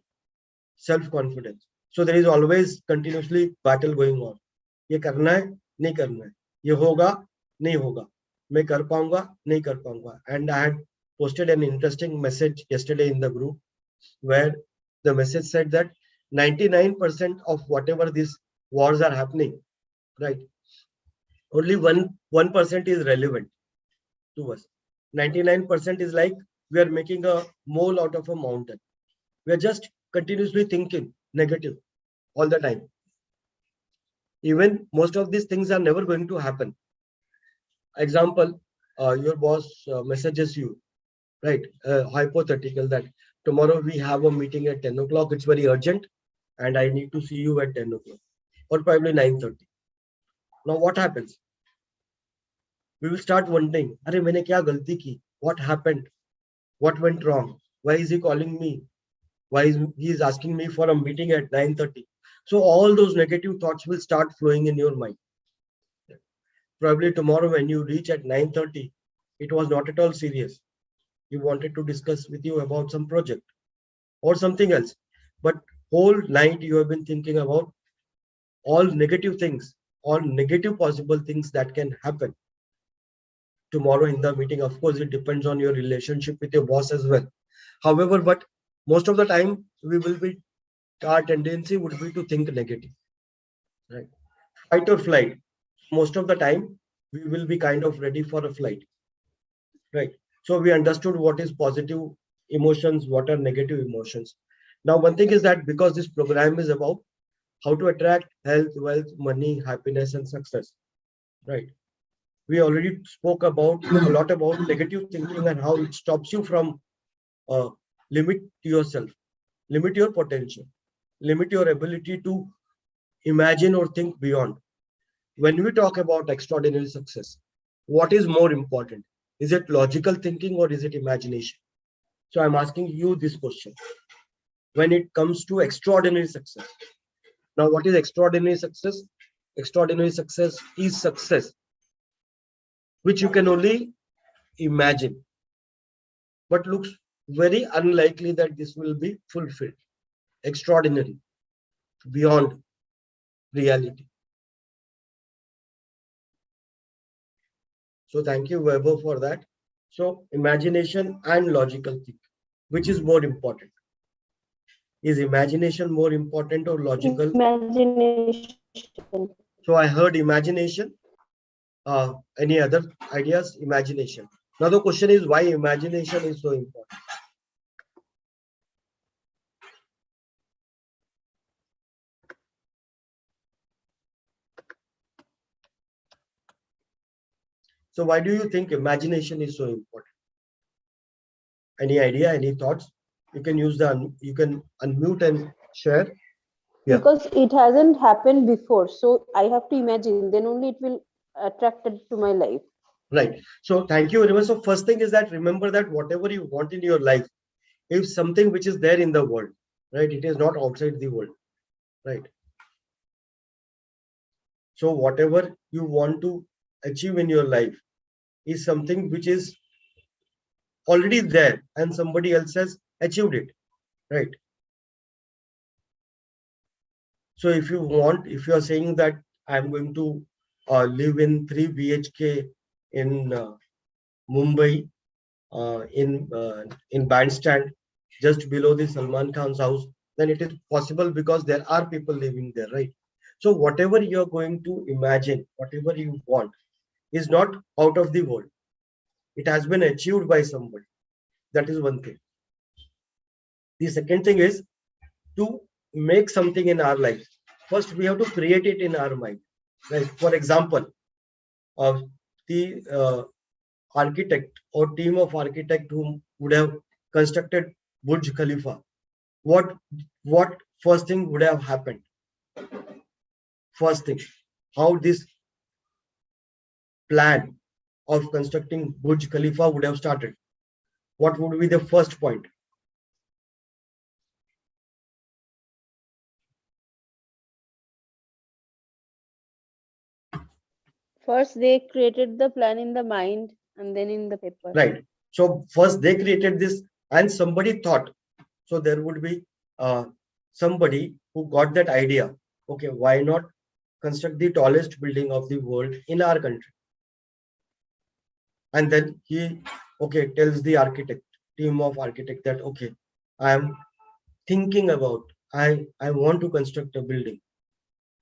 self-confidence. So there is always continuously battle going on. ये करना है नहीं करना है, ये होगा नहीं होगा, मैं कर पाऊंगा नहीं कर पाऊंगा. And I had posted an interesting message yesterday in the group where the message said that 99% of whatever these wars are happening, right, only 1% is relevant to us. 99% is like we are making a mole out of a mountain. We are just continuously thinking negative all the time. Even most of these things are never going to happen. Example, your boss messages you, right? Hypothetical that tomorrow we have a meeting at 10 o'clock. It's very urgent and I need to see you at 10 o'clock or probably 9:30. Now what happens? We will start wondering, Arey, maine kya galti ki? What happened? What went wrong? Why is he calling me? Why is he is asking me for a meeting at 9:30? So all those negative thoughts will start flowing in your mind. Probably tomorrow when you reach at 9:30, it was not at all serious. You wanted to discuss with you about some project or something else. But whole night you have been thinking about all negative things, all negative possible things that can happen tomorrow in the meeting. Of course, it depends on your relationship with your boss as well. However, but most of the time our tendency would be to think negative, right? Fight or flight. Most of the time, we will be kind of ready for a flight, right? So we understood what is positive emotions, what are negative emotions. Now, one thing is that because this program is about how to attract health, wealth, money, happiness, and success, right? We already spoke about a lot about negative thinking and how it stops you from limit yourself, limit your potential, limit your ability to imagine or think beyond. When we talk about extraordinary success, what is more important? Is it logical thinking or is it imagination? So I'm asking you this question. When it comes to extraordinary success, now what is extraordinary success? Extraordinary success is success which you can only imagine, but looks very unlikely that this will be fulfilled. Extraordinary, beyond reality. So thank you, Weber, for that. So imagination and logical thinking, which is more important? Is imagination more important or logical?
Imagination.
So I heard imagination. Any other ideas? Imagination. Now the question is why imagination is so important. So why do you think imagination is so important? Any idea? Any thoughts? You can use you can unmute and share. Yeah.
Because it hasn't happened before, so I have to imagine, then only it will attract it to my life.
Right. So thank you very much. So first thing is that remember that whatever you want in your life is something which is there in the world, right? It is not outside the world, right? So whatever you want to achieve in your life is something which is already there and somebody else has achieved it, right? So if you want, if you are saying that I'm going to live in 3 BHK in Mumbai, in Bandstand, just below the Salman Khan's house, then it is possible because there are people living there, right? So whatever you're going to imagine, whatever you want, is not out of the world. It has been achieved by somebody. That is one thing. The second thing is to make something in our life. First, we have to create it in our mind. Right? For example, the architect or team of architect who would have constructed Burj Khalifa, what first thing would have happened? First thing, how this plan of constructing Burj Khalifa would have started? What would be the first point?
First, they created the plan in the mind and then in the paper.
Right. So first they created this and somebody thought. So there would be somebody who got that idea. Okay, why not construct the tallest building of the world in our country? And then he, okay, tells the architect, team of architect that, okay, I am thinking about, I want to construct a building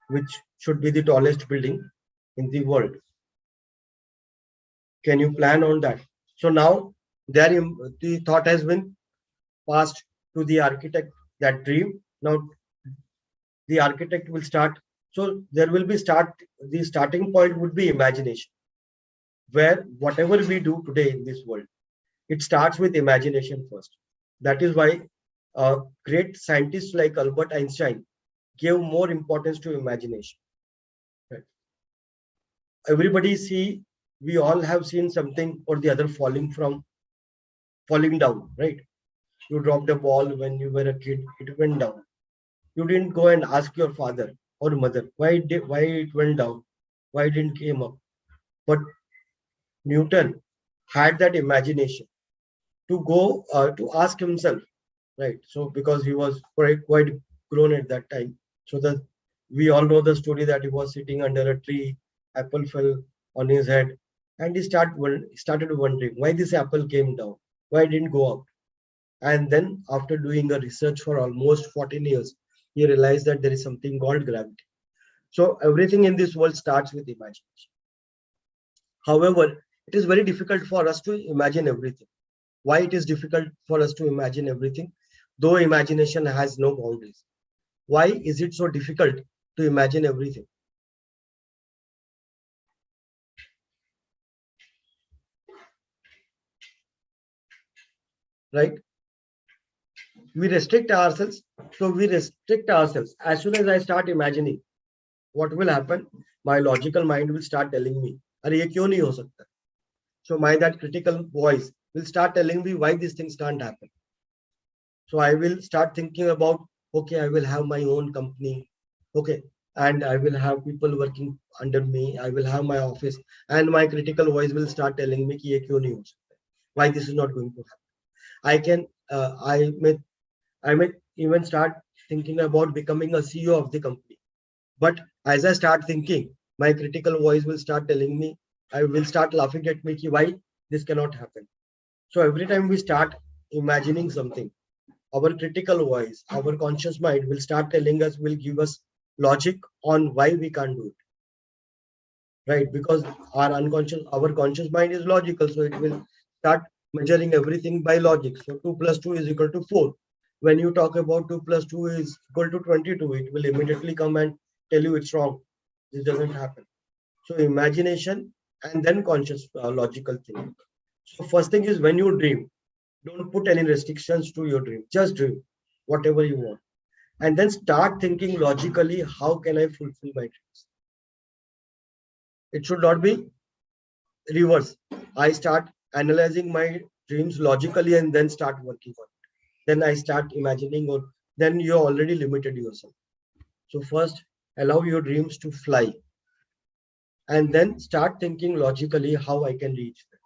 which should be the tallest building in the world. Can you plan on that? So now the thought has been passed to the architect, that dream. Now the architect will start So there will be the starting point would be imagination, where whatever we do today in this world, it starts with imagination first. That is why great scientists like Albert Einstein gave more importance to imagination. Right? Everybody see, we all have seen something or the other falling down, right? You dropped a ball when you were a kid, it went down. You didn't go and ask your father or mother why it went down, why it didn't came up. But Newton had that imagination to go to ask himself, right? So because he was quite grown at that time, so that we all know the story that he was sitting under a tree, apple fell on his head, and he started wondering why this apple came down, why it didn't go up. And then after doing a research for almost 14 years, he realized that there is something called gravity. So everything in this world starts with imagination. However, it is very difficult for us to imagine everything. Why it is difficult for us to imagine everything, though imagination has no boundaries? Why is it so difficult to imagine everything? Right? We restrict ourselves. So we restrict ourselves. As soon as I start imagining, what will happen? My logical mind will start telling me, "Arey, ye kyun nahi ho sakta?" So my that critical voice will start telling me why these things can't happen. So I will start thinking about, okay, I will have my own company, okay, and I will have people working under me. I will have my office, and my critical voice will start telling me, कि ये क्यों नहीं हो सकता? Why this is not going to happen? I can, I may even start thinking about becoming a CEO of the company. But as I start thinking, my critical voice will start telling me, I will start laughing at me, कि why this cannot happen. So every time we start imagining something, our critical voice, our conscious mind will start telling us, will give us logic on why we can't do it, right? Because our conscious mind is logical, so it will start measuring everything by logic. So 2 plus 2 is equal to 4. When you talk about 2 plus 2 is equal to 22, it will immediately come and tell you it's wrong. This doesn't happen. So imagination and then conscious logical thinking. So first thing is, when you dream, don't put any restrictions to your dream. Just dream whatever you want. And then start thinking logically, how can I fulfill my dreams? It should not be reverse. I start analyzing my dreams logically and then start working on it. Then I start imagining, or then you're already limited yourself. So first, allow your dreams to fly, and then start thinking logically how I can reach them.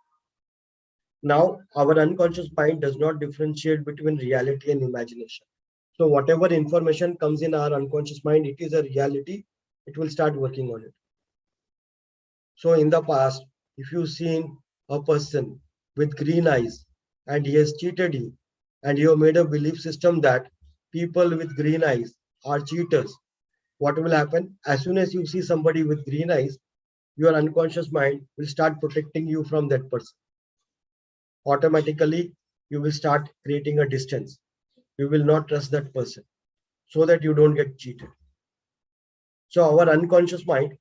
Now, our unconscious mind does not differentiate between reality and imagination. So whatever information comes in our unconscious mind, it is a reality. It will start working on it. So in the past, if you've seen a person with green eyes and he has cheated you, and you have made a belief system that people with green eyes are cheaters, what will happen? As soon as you see somebody with green eyes, your unconscious mind will start protecting you from that person. Automatically, you will start creating a distance. You will not trust that person so that you don't get cheated. So our unconscious mind,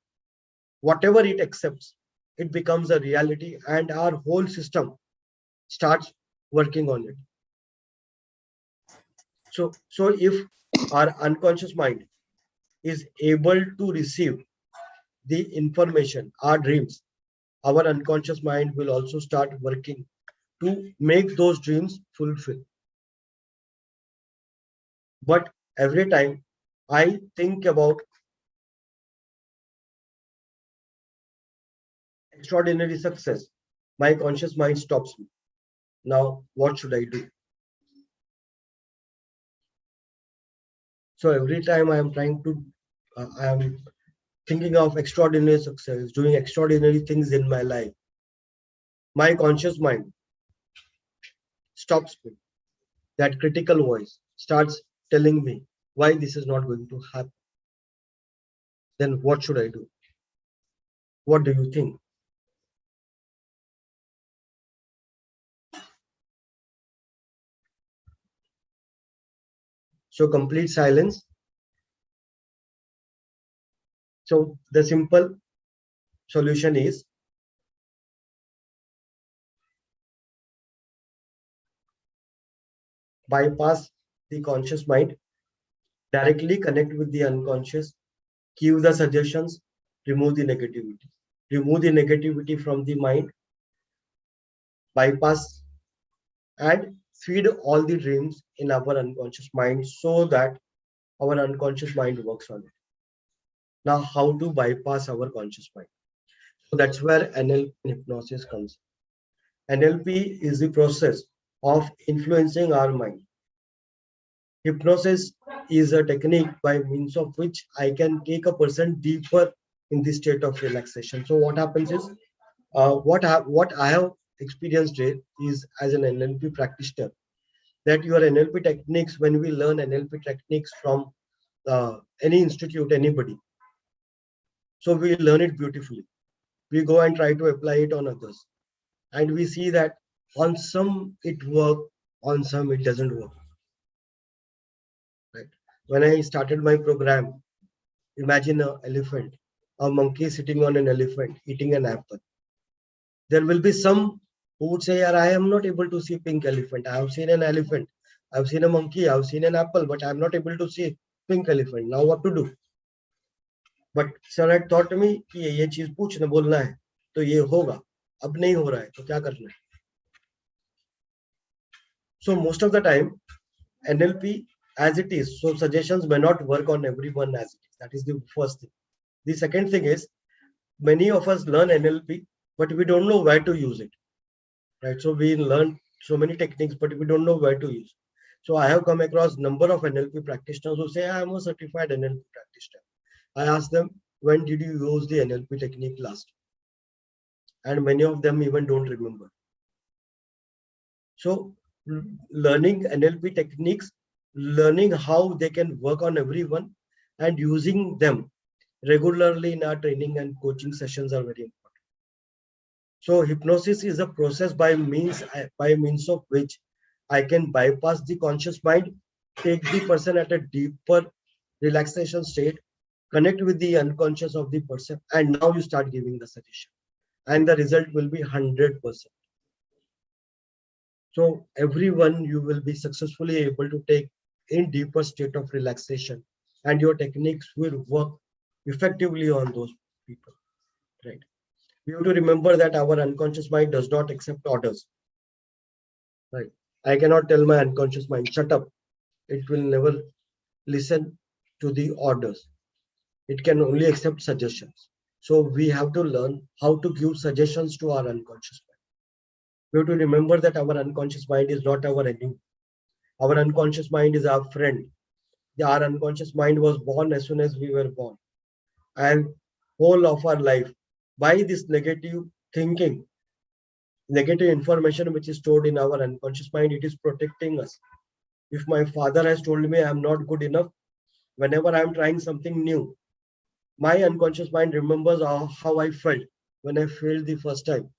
whatever it accepts, it becomes a reality, and our whole system starts working on it. So if our unconscious mind is able to receive the information, our dreams, our unconscious mind will also start working to make those dreams fulfill. But every time I think about extraordinary success, my conscious mind stops me. Now, what should I do? So every time I am trying to, I am thinking of extraordinary success, doing extraordinary things in my life, my conscious mind stops me. That critical voice starts telling me why this is not going to happen. Then what should I do? What do you think? So complete silence. So the simple solution is bypass the conscious mind, directly connect with the unconscious, give the suggestions, remove the negativity. Remove the negativity from the mind, bypass and feed all the dreams in our unconscious mind so that our unconscious mind works on it. Now, how to bypass our conscious mind? So that's where NLP and hypnosis comes. NLP is the process of influencing our mind. Hypnosis is a technique by means of which I can take a person deeper in the state of relaxation. So what happens is, what I have experienced it is as an NLP practitioner, that your NLP techniques, when we learn NLP techniques from any institute, anybody, so we learn it beautifully. We go and try to apply it on others, and we see that on some it works, on some it doesn't work. Right? When I started my program, imagine an elephant, a monkey sitting on an elephant eating an apple. There will be some who would say, I am not able to see pink elephant. I have seen an elephant. I've seen a monkey. I've seen an apple, but I'm not able to see pink elephant. Now what to do? But sir had taught me कि ये चीज पूछना बोलना है तो ये होगा. अब नहीं हो रहा है तो क्या करना है? So most of the time NLP as it is, so suggestions may not work on everyone as it is. That is the first thing. The second thing is, many of us learn NLP, but we don't know where to use it. Right? So we learn so many techniques, but we don't know where to use. So I have come across number of NLP practitioners who say, I am a certified NLP practitioner. I ask them, when did you use the NLP technique last? And many of them even don't remember. So learning NLP techniques, learning how they can work on everyone and using them regularly in our training and coaching sessions are very important. So hypnosis is a process by means of which I can bypass the conscious mind, take the person at a deeper relaxation state, connect with the unconscious of the person, and now you start giving the suggestion. And the result will be 100%. So everyone you will be successfully able to take in deeper state of relaxation, and your techniques will work effectively on those people. Right? We have to remember that our unconscious mind does not accept orders. Right? I cannot tell my unconscious mind, shut up. It will never listen to the orders. It can only accept suggestions. So we have to learn how to give suggestions to our unconscious mind. We have to remember that our unconscious mind is not our enemy. Our unconscious mind is our friend. Our unconscious mind was born as soon as we were born. And whole of our life, by this negative thinking, negative information which is stored in our unconscious mind, it is protecting us. If my father has told me I am not good enough, whenever I am trying something new, my unconscious mind remembers how I felt when I failed the first time.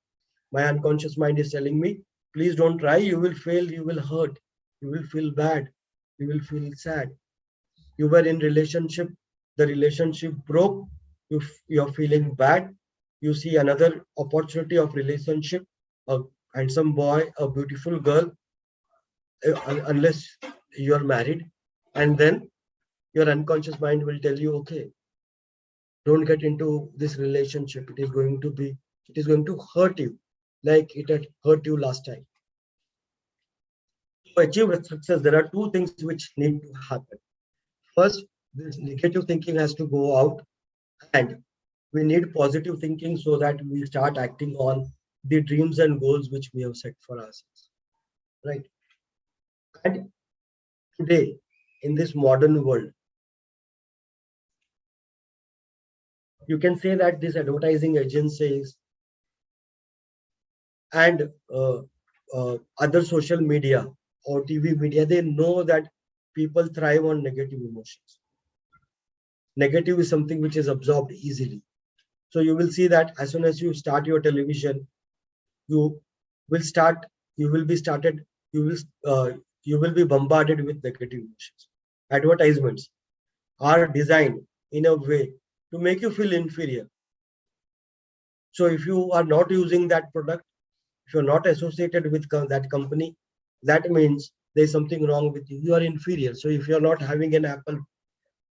My unconscious mind is telling me, please don't try, you will fail, you will hurt, you will feel bad, you will feel sad. You were in relationship, the relationship broke, you're feeling bad, you see another opportunity of relationship, a handsome boy, a beautiful girl, unless you're married, and then your unconscious mind will tell you, okay, don't get into this relationship, it is going to hurt you like it had hurt you last time. To achieve success, there are two things which need to happen. First, this negative thinking has to go out, and we need positive thinking so that we start acting on the dreams and goals which we have set for ourselves. Right? And today, in this modern world, you can say that these advertising agencies and other social media or TV media, they know that people thrive on negative emotions. Negative is something which is absorbed easily. So you will see that as soon as you start your television, you will be bombarded with negative emotions. Advertisements are designed in a way to make you feel inferior. So if you are not using that product, if you're not associated with that company, that means there's something wrong with you. You are inferior. So if you're not having an Apple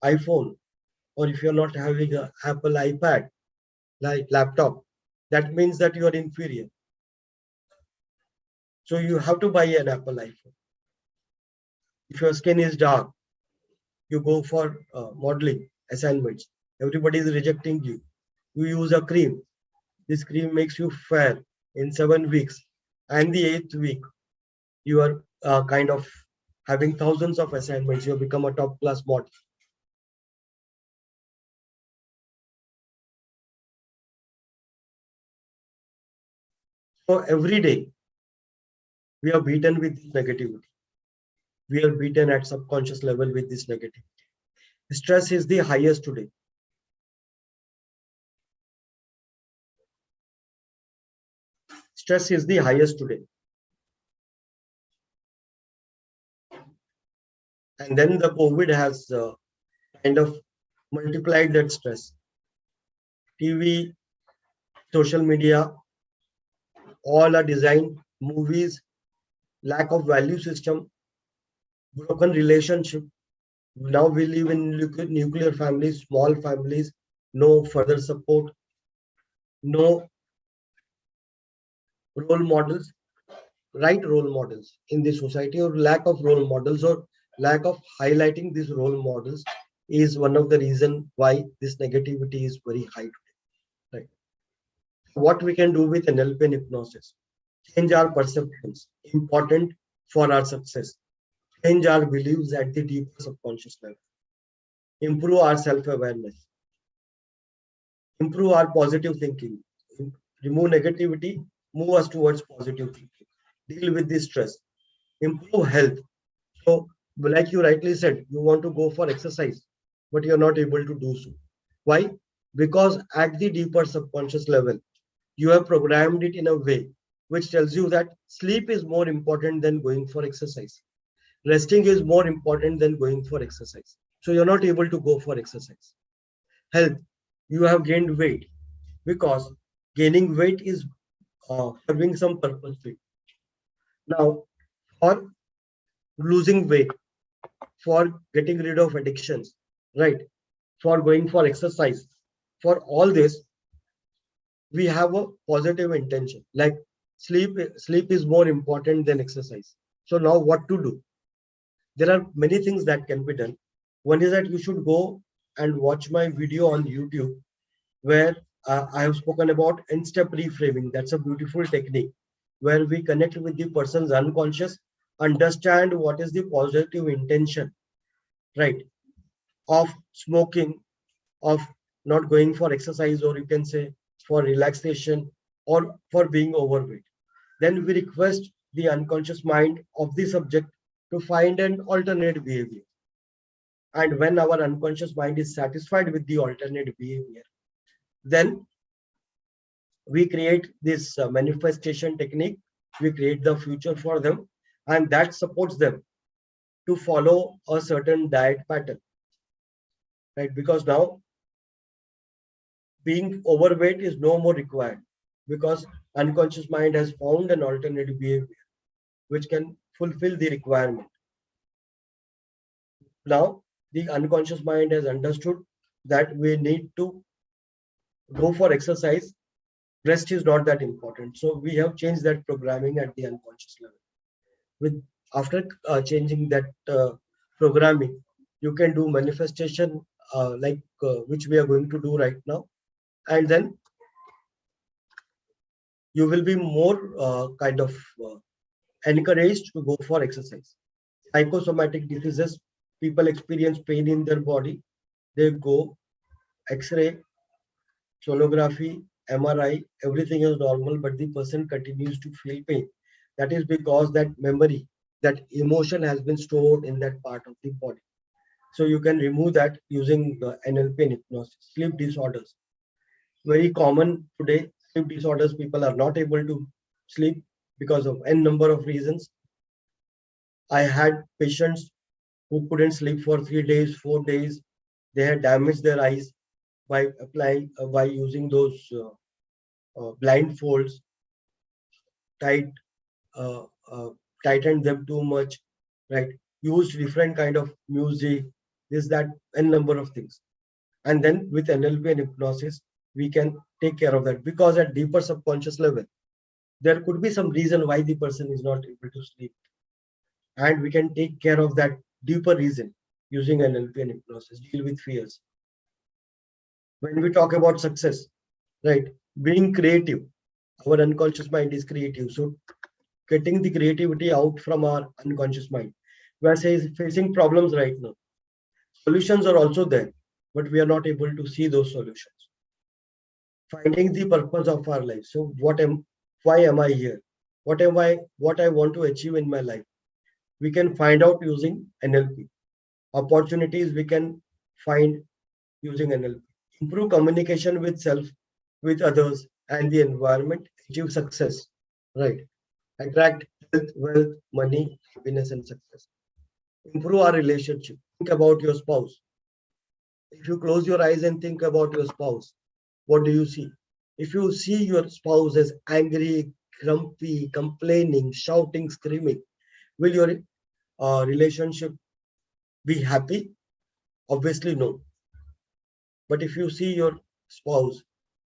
iPhone, or if you're not having an Apple iPad, like laptop, that means that you are inferior. So you have to buy an Apple iPhone. If your skin is dark, you go for modeling assignments. Everybody is rejecting you. You use a cream. This cream makes you fair in 7 weeks. And the 8th week, you are kind of having thousands of assignments. You become a top class model. So every day, we are beaten with negativity. We are beaten at subconscious level with this negativity. Stress is the highest today. Stress is the highest today. And then the COVID has kind of multiplied that stress. TV, social media, all are designed, movies, lack of value system, broken relationship. Now we live in nuclear families, small families, no further support, no role models, right role models in the society, or lack of role models, or lack of highlighting these role models is one of the reason why this negativity is very high today. Right? What we can do with NLP and hypnosis? Change our perceptions, important for our success. Change our beliefs at the deeper subconscious level. Improve our self-awareness. Improve our positive thinking. Remove negativity, move us towards positive thinking. Deal with this stress. Improve health. So, like you rightly said, you want to go for exercise, but you're not able to do so. Why? Because at the deeper subconscious level, you have programmed it in a way which tells you that sleep is more important than going for exercise. Resting is more important than going for exercise. So you're not able to go for exercise. Health, you have gained weight because gaining weight is serving some purpose to it. Now, for losing weight, for getting rid of addictions, right? For going for exercise, for all this, we have a positive intention. Like sleep is more important than exercise. So now what to do? There are many things that can be done. One is that you should go and watch my video on YouTube, where I have spoken about in-step reframing. That's a beautiful technique where we connect with the person's unconscious, understand what is the positive intention, right, of smoking, of not going for exercise, or you can say for relaxation, or for being overweight. Then we request the unconscious mind of the subject to find an alternate behavior. And when our unconscious mind is satisfied with the alternate behavior, then we create this manifestation technique. We create the future for them, and that supports them to follow a certain diet pattern, right? Because now being overweight is no more required, because unconscious mind has found an alternate behavior which can fulfill the requirement. Now the unconscious mind has understood that we need to go for exercise. Rest is not that important. So we have changed that programming at the unconscious level. With after changing that programming, you can do manifestation which we are going to do right now, and then you will be more encouraged to go for exercise. Psychosomatic diseases, people experience pain in their body, they go X-ray, sonography, MRI, everything is normal, but the person continues to feel pain. That is because that memory, that emotion has been stored in that part of the body. So you can remove that using NLP and hypnosis. Sleep disorders, very common today. Sleep disorders, people are not able to sleep because of n number of reasons. I had patients who couldn't sleep for 3 days, 4 days. They had damaged their eyes, by using those blindfolds, tight uh, uh, tightened them too much, right? Used different kind of music, this, that, n number of things. And then with NLP and hypnosis, we can take care of that, because at deeper subconscious level, there could be some reason why the person is not able to sleep. And we can take care of that deeper reason using NLP and hypnosis, deal with fears. When we talk about success, right? Being creative, our unconscious mind is creative. So getting the creativity out from our unconscious mind. We are facing problems right now. Solutions are also there, but we are not able to see those solutions. Finding the purpose of our life. So why am I here? What I want to achieve in my life? We can find out using NLP. Opportunities we can find using NLP. Improve communication with self, with others, and the environment. Achieve success. Right. Attract health, wealth, money, happiness, and success. Improve our relationship. Think about your spouse. If you close your eyes and think about your spouse, what do you see? If you see your spouse as angry, grumpy, complaining, shouting, screaming, will your relationship be happy? Obviously, no. But if you see your spouse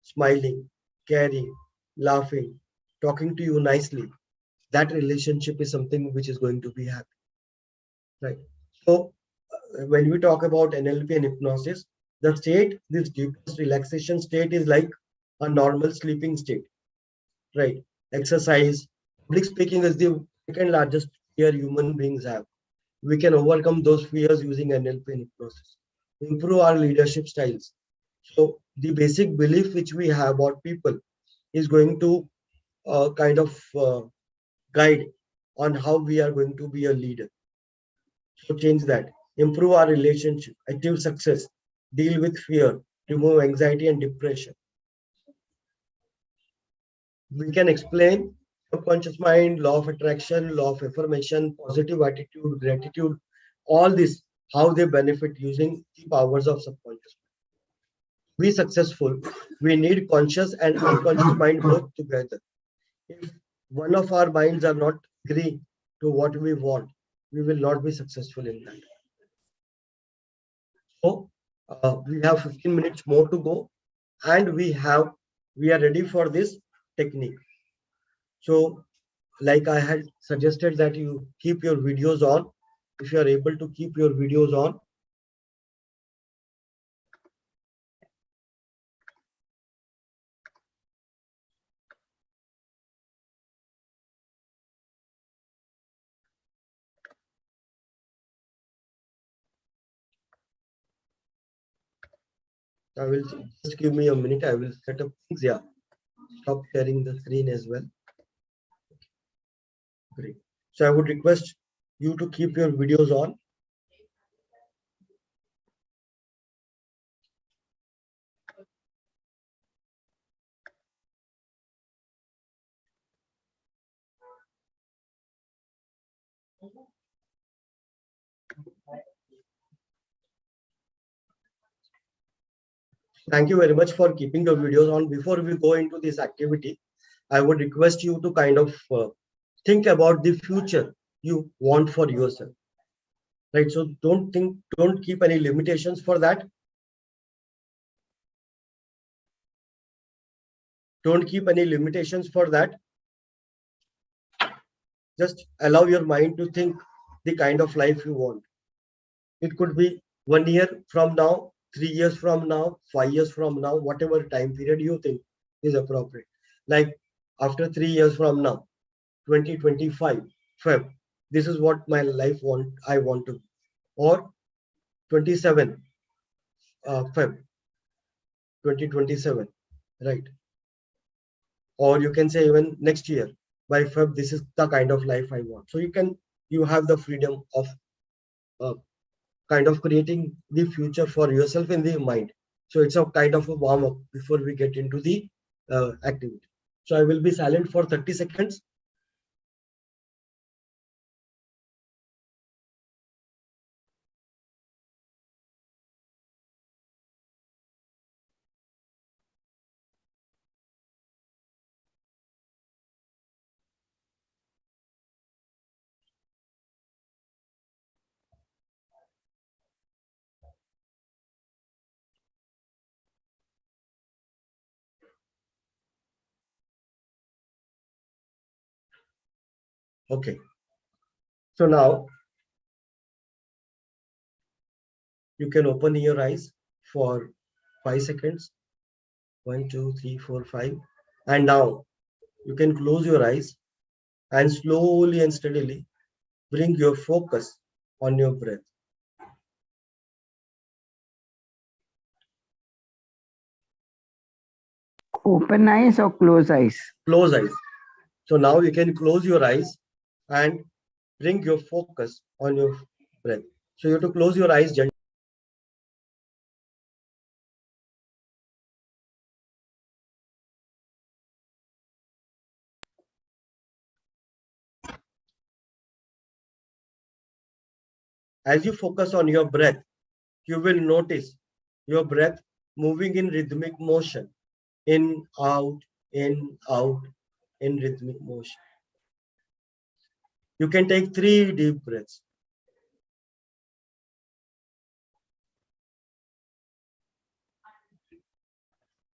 smiling, caring, laughing, talking to you nicely, that relationship is something which is going to be happy, right? So when we talk about NLP and hypnosis, the state, this deepest relaxation state, is like a normal sleeping state, right? Exercise, public speaking is the second largest fear human beings have. We can overcome those fears using NLP and hypnosis. Improve our leadership styles. So the basic belief which we have about people is going to kind of guide on how we are going to be a leader. So change that. Improve our relationship, achieve success, deal with fear, remove anxiety and depression. We can explain subconscious mind, law of attraction, law of affirmation, positive attitude, gratitude, all this, how they benefit using the powers of subconscious. Be successful, we need conscious and unconscious mind both together. If one of our minds are not agree to what we want, we will not be successful in that. So we have 15 minutes more to go, and we are ready for this technique. So like I had suggested that you keep your videos on. If you are able to keep your videos on, I will just give me a minute. I will set up things. Yeah, stop sharing the screen as well. Great. So I would request you to keep your videos on. Thank you very much for keeping your videos on. Before we go into this activity, I would request you to kind of think about the future you want for yourself, right? So don't keep any limitations for that. Don't keep any limitations for that. Just allow your mind to think the kind of life you want. It could be 1 year from now, 3 years from now, 5 years from now, whatever time period you think is appropriate. Like after 3 years from now, 2025 Feb, this is what my life I want to be. Or 27 Feb 2027, right? Or you can say even next year by Feb, this is the kind of life I want. So you have the freedom of uh, kind of creating the future for yourself in the mind. So it's a kind of a warm up before we get into the activity. So I will be silent for 30 seconds. Okay. So now you can open your eyes for 5 seconds. 1, 2, 3, 4, 5. And now you can close your eyes and slowly and steadily bring your focus on your breath.
Open eyes or close eyes?
Close eyes. So now you can close your eyes and bring your focus on your breath. So you have to close your eyes gently. As you focus on your breath, you will notice your breath moving in rhythmic motion. In, out, in, out, in rhythmic motion. You can take 3 deep breaths.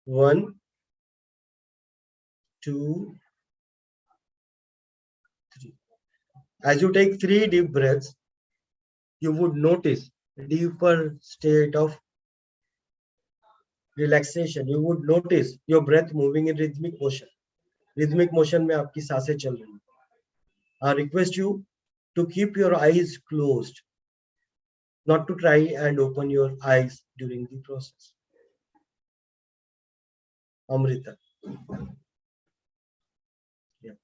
1, 2, 3. As you take 3 deep breaths, you would notice a deeper state of relaxation. You would notice your breath moving in rhythmic motion. Rhythmic motion में आपकी सांसें चल रही हैं. I request you to keep your eyes closed, not to try and open your eyes during the process. Amrita. Yeah.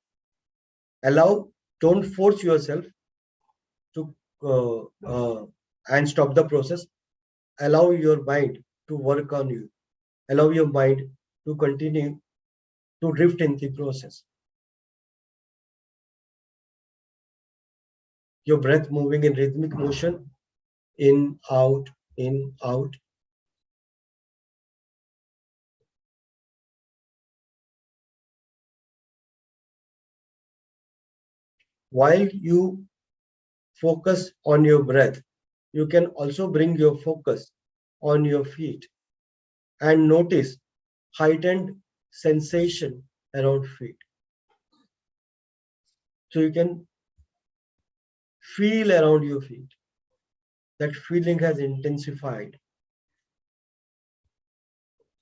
Allow, don't force yourself to and stop the process. Allow your mind to work on you. Allow your mind to continue to drift in the process. Your breath moving in rhythmic motion, in, out, in, out. While you focus on your breath, you can also bring your focus on your feet and notice heightened sensation around feet. So you can feel around your feet. That feeling has intensified.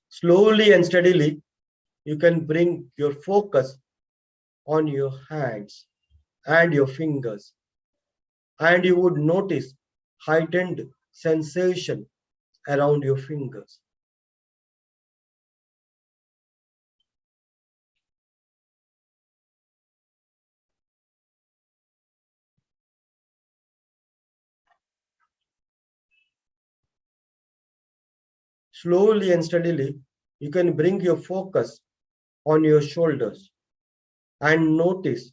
Slowly and steadily, you can bring your focus on your hands and your fingers, and you would notice heightened sensation around your fingers. Slowly and steadily, you can bring your focus on your shoulders and notice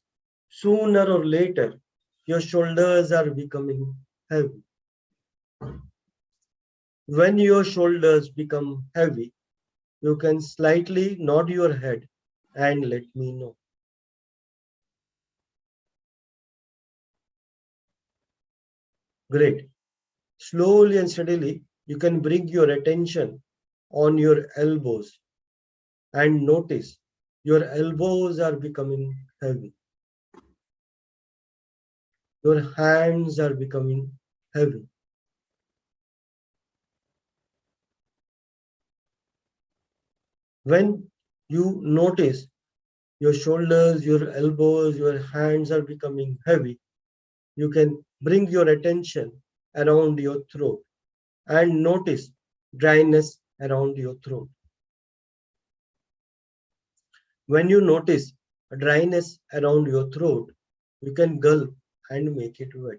sooner or later your shoulders are becoming heavy. When your shoulders become heavy, you can slightly nod your head and let me know. Great. Slowly and steadily, you can bring your attention on your elbows and notice your elbows are becoming heavy. Your hands are becoming heavy. When you notice your shoulders, your elbows, your hands are becoming heavy, you can bring your attention around your throat and notice dryness around your throat. When you notice a dryness around your throat, you can gulp and make it wet.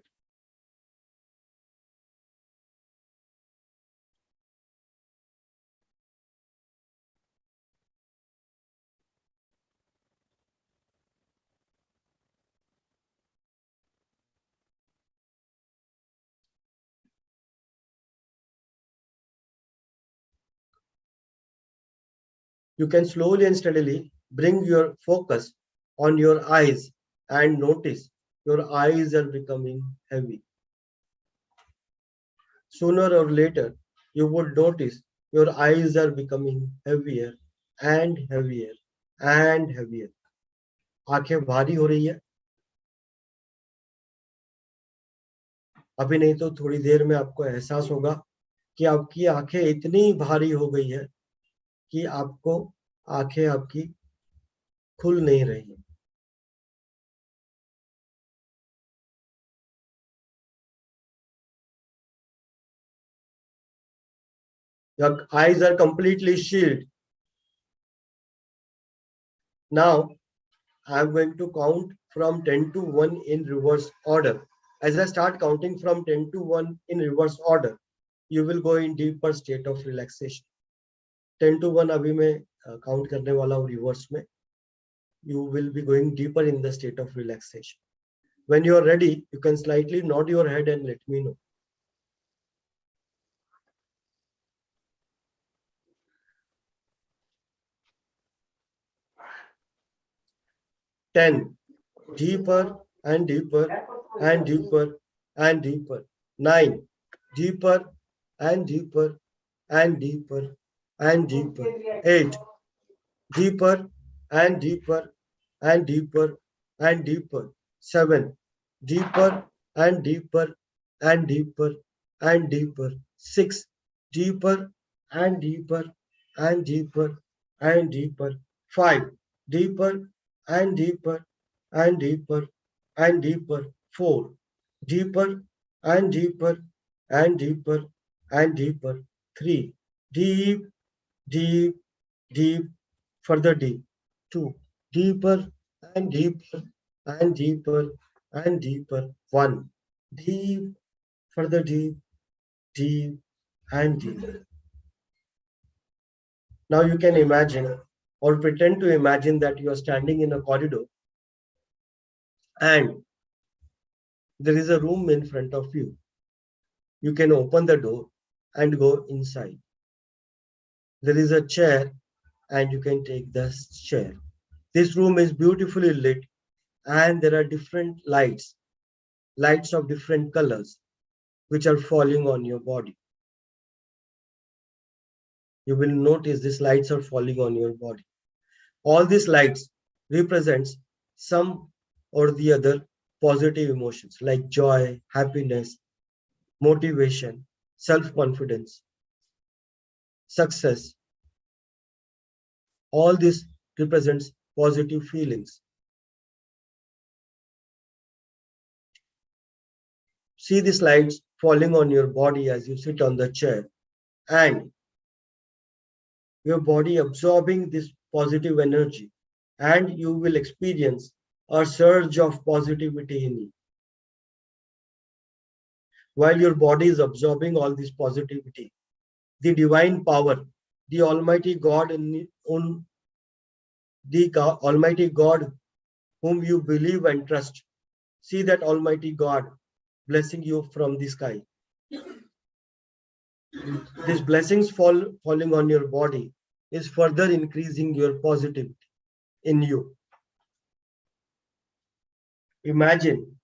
You can slowly and steadily bring your focus on your eyes and notice your eyes are becoming heavy. Sooner or later, you would notice your eyes are becoming heavier and heavier and heavier. आंखें भारी हो रही है. अभी नहीं तो थोड़ी देर में आपको एहसास होगा कि आपकी आंखें इतनी भारी हो गई है कि आपको आंखें आपकी खुल नहीं रही है। Your eyes are completely shielded. Now, I'm going to count from 10 to 1 in reverse order. As I start counting from 10 to 1 in reverse order, you will go in deeper state of relaxation. 10 to 1 अभी मैं count करने वाला हूँ reverse में. You will be going deeper in the state of relaxation. When you are ready, you can slightly nod your head and let me know. 10. Deeper and deeper and deeper and deeper. 9. Deeper and deeper and deeper and deeper. 8. Deeper and deeper and deeper and deeper. 7. Deeper and deeper and deeper and deeper. 6. Deeper and deeper and deeper and deeper. 5. Deeper and deeper and deeper and deeper. 4. Deeper and deeper and deeper and deeper. 3. Deep, deep, deep, further deep. 2. Deeper and deeper and deeper and deeper. 1. Deep, further deep, deep and deep. Now you can imagine or pretend to imagine that you are standing in a corridor and there is a room in front of you. You can open the door and go inside. There is a chair and you can take the chair. This room is beautifully lit and there are different lights of different colors which are falling on your body. You will notice these lights are falling on your body. All these lights represents some or the other positive emotions like joy, happiness, motivation, self-confidence, success. All this represents positive feelings. See these lights falling on your body as you sit on the chair and your body absorbing this positive energy, and you will experience a surge of positivity in you. While your body is absorbing all this positivity, the divine power, the Almighty God, Almighty God whom you believe and trust, see that Almighty God blessing you from the sky. These blessings falling on your body is further increasing your positivity in you. Imagine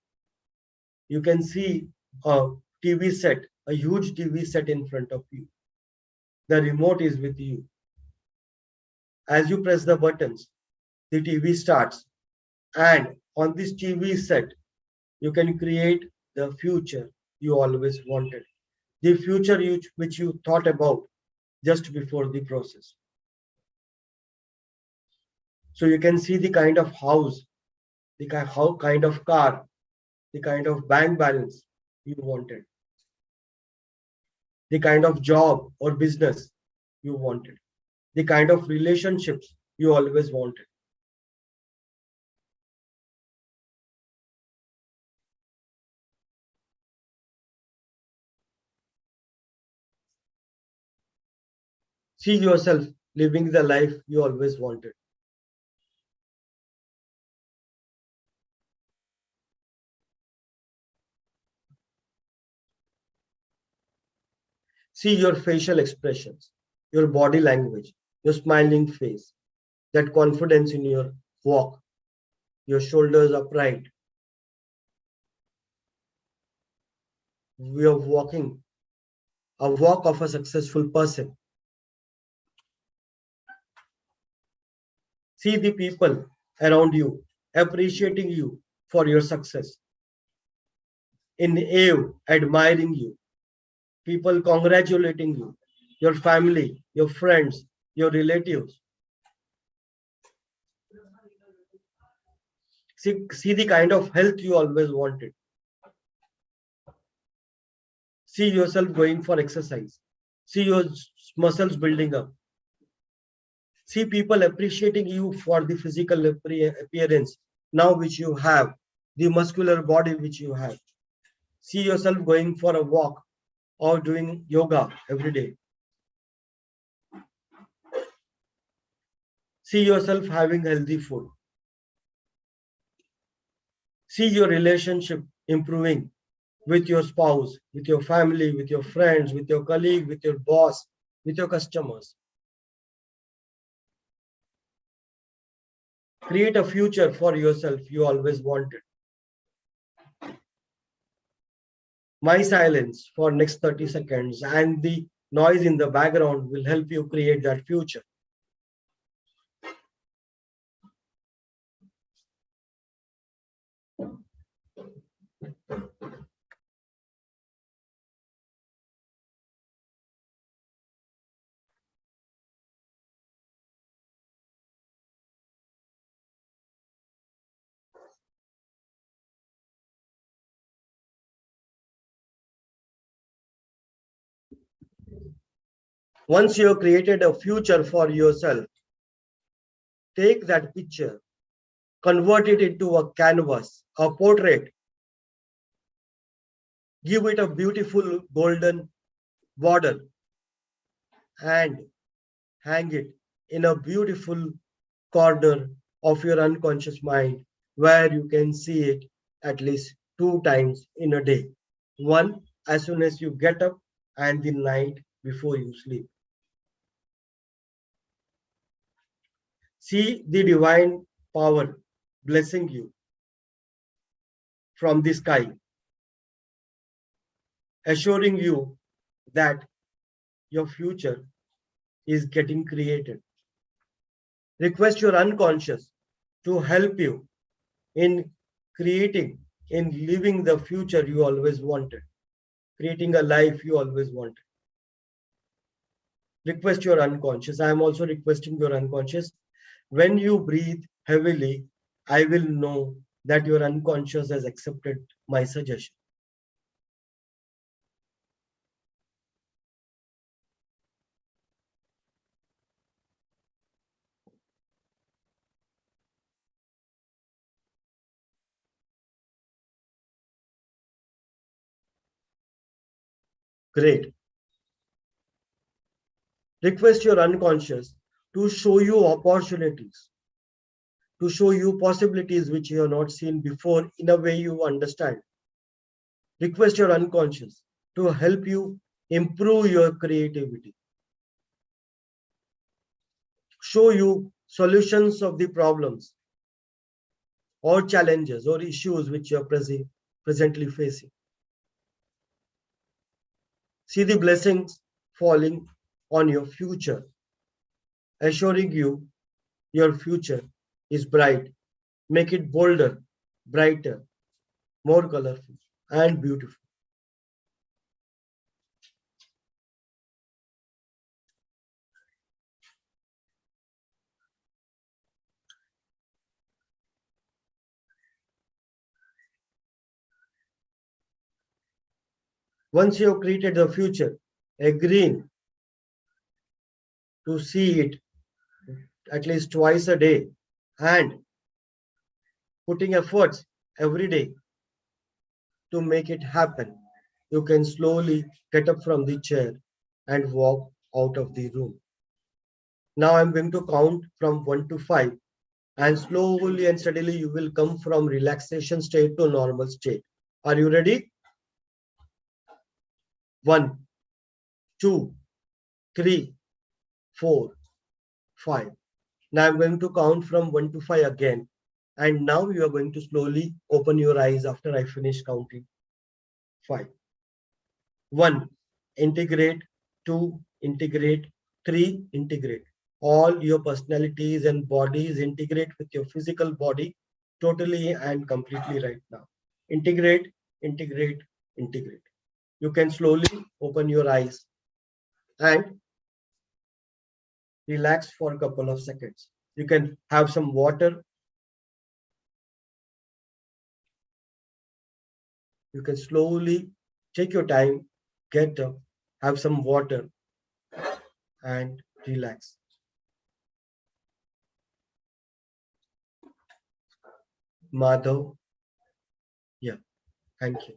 you can see a TV set, a huge TV set in front of you. The remote is with you. As you press the buttons, the TV starts, and on this TV set, you can create the future you always wanted, the future which you thought about just before the process. So you can see the kind of house, the kind of car, the kind of bank balance you wanted, the kind of job or business you wanted, the kind of relationships you always wanted. See yourself living the life you always wanted. See your facial expressions, your body language, your smiling face, that confidence in your walk, your shoulders upright. We are walking a walk of a successful person. See the people around you appreciating you for your success. in awe, admiring you, people congratulating you, your family, your friends, your relatives. See the kind of health you always wanted. See yourself going for exercise. See your muscles building up. See people appreciating you for the physical appearance now which you have, the muscular body which you have. See yourself going for a walk or doing yoga every day. See yourself having healthy food. See your relationship improving with your spouse, with your family, with your friends, with your colleague, with your boss, with your customers. Create a future for yourself you always wanted. My silence for next 30 seconds and the noise in the background will help you create that future. Once you have created a future for yourself, take that picture, convert it into a canvas, a portrait, give it a beautiful golden border, and hang it in a beautiful corner of your unconscious mind where you can see it at least 2 times in a day. One as soon as you get up and the night before you sleep. See the divine power blessing you from the sky, assuring you that your future is getting created. Request your unconscious to help you in creating, in living the future you always wanted, creating a life you always wanted. Request your unconscious. I am also requesting your unconscious. When you breathe heavily, I will know that your unconscious has accepted my suggestion. Great. Request your unconscious to show you opportunities, to show you possibilities which you have not seen before in a way you understand. Request your unconscious to help you improve your creativity, show you solutions of the problems or challenges or issues which you are presently facing. See the blessings falling on your future, assuring you your future is bright. Make it bolder, brighter, more colorful, and beautiful. Once you have created the future, agreeing to see it at least twice a day and putting efforts every day to make it happen, you can slowly get up from the chair and walk out of the room. Now I'm going to count from 1 to 5, and slowly and steadily you will come from relaxation state to normal state. Are you ready? 1, 2, 3, 4, 5. Now I'm going to count from 1 to 5 again. And now you are going to slowly open your eyes after I finish counting 5. 1, integrate. 2, integrate. 3, integrate. All your personalities and bodies integrate with your physical body totally and completely right now. Integrate, integrate, integrate. You can slowly open your eyes and relax for a couple of seconds. You can have some water. You can slowly take your time, get up, have some water and relax. Madhav, yeah, thank you.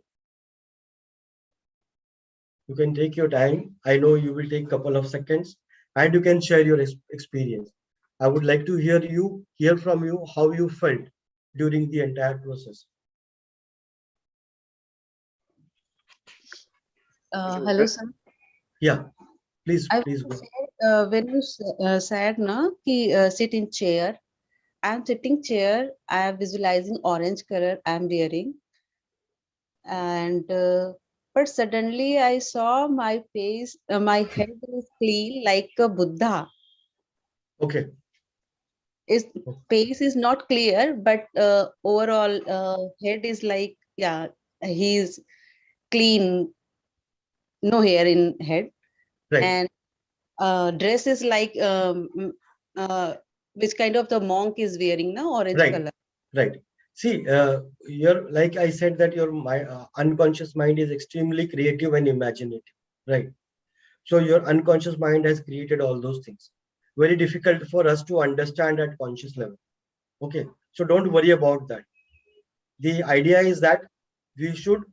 You can take your time. I know you will take a couple of seconds and you can share your experience. I would like to hear from you how you felt during the entire process.
Hello, sir.
Yeah, please
I
go.
want to say, when you said na ki sit in chair, I'm sitting chair. I am visualizing orange color I'm wearing, and but suddenly I saw my face, my head is clean like a Buddha.
Okay.
His face is not clear, but overall head is like, yeah, he's clean, no hair in head,
Right.
and dress is like which kind of the monk is wearing now, orange
Right.
color.
Right. See, your like I said that your unconscious mind is extremely creative and imaginative. Right. So your unconscious mind has created all those things. Very difficult for us to understand at conscious level. Okay. So don't worry about that. The idea is that we should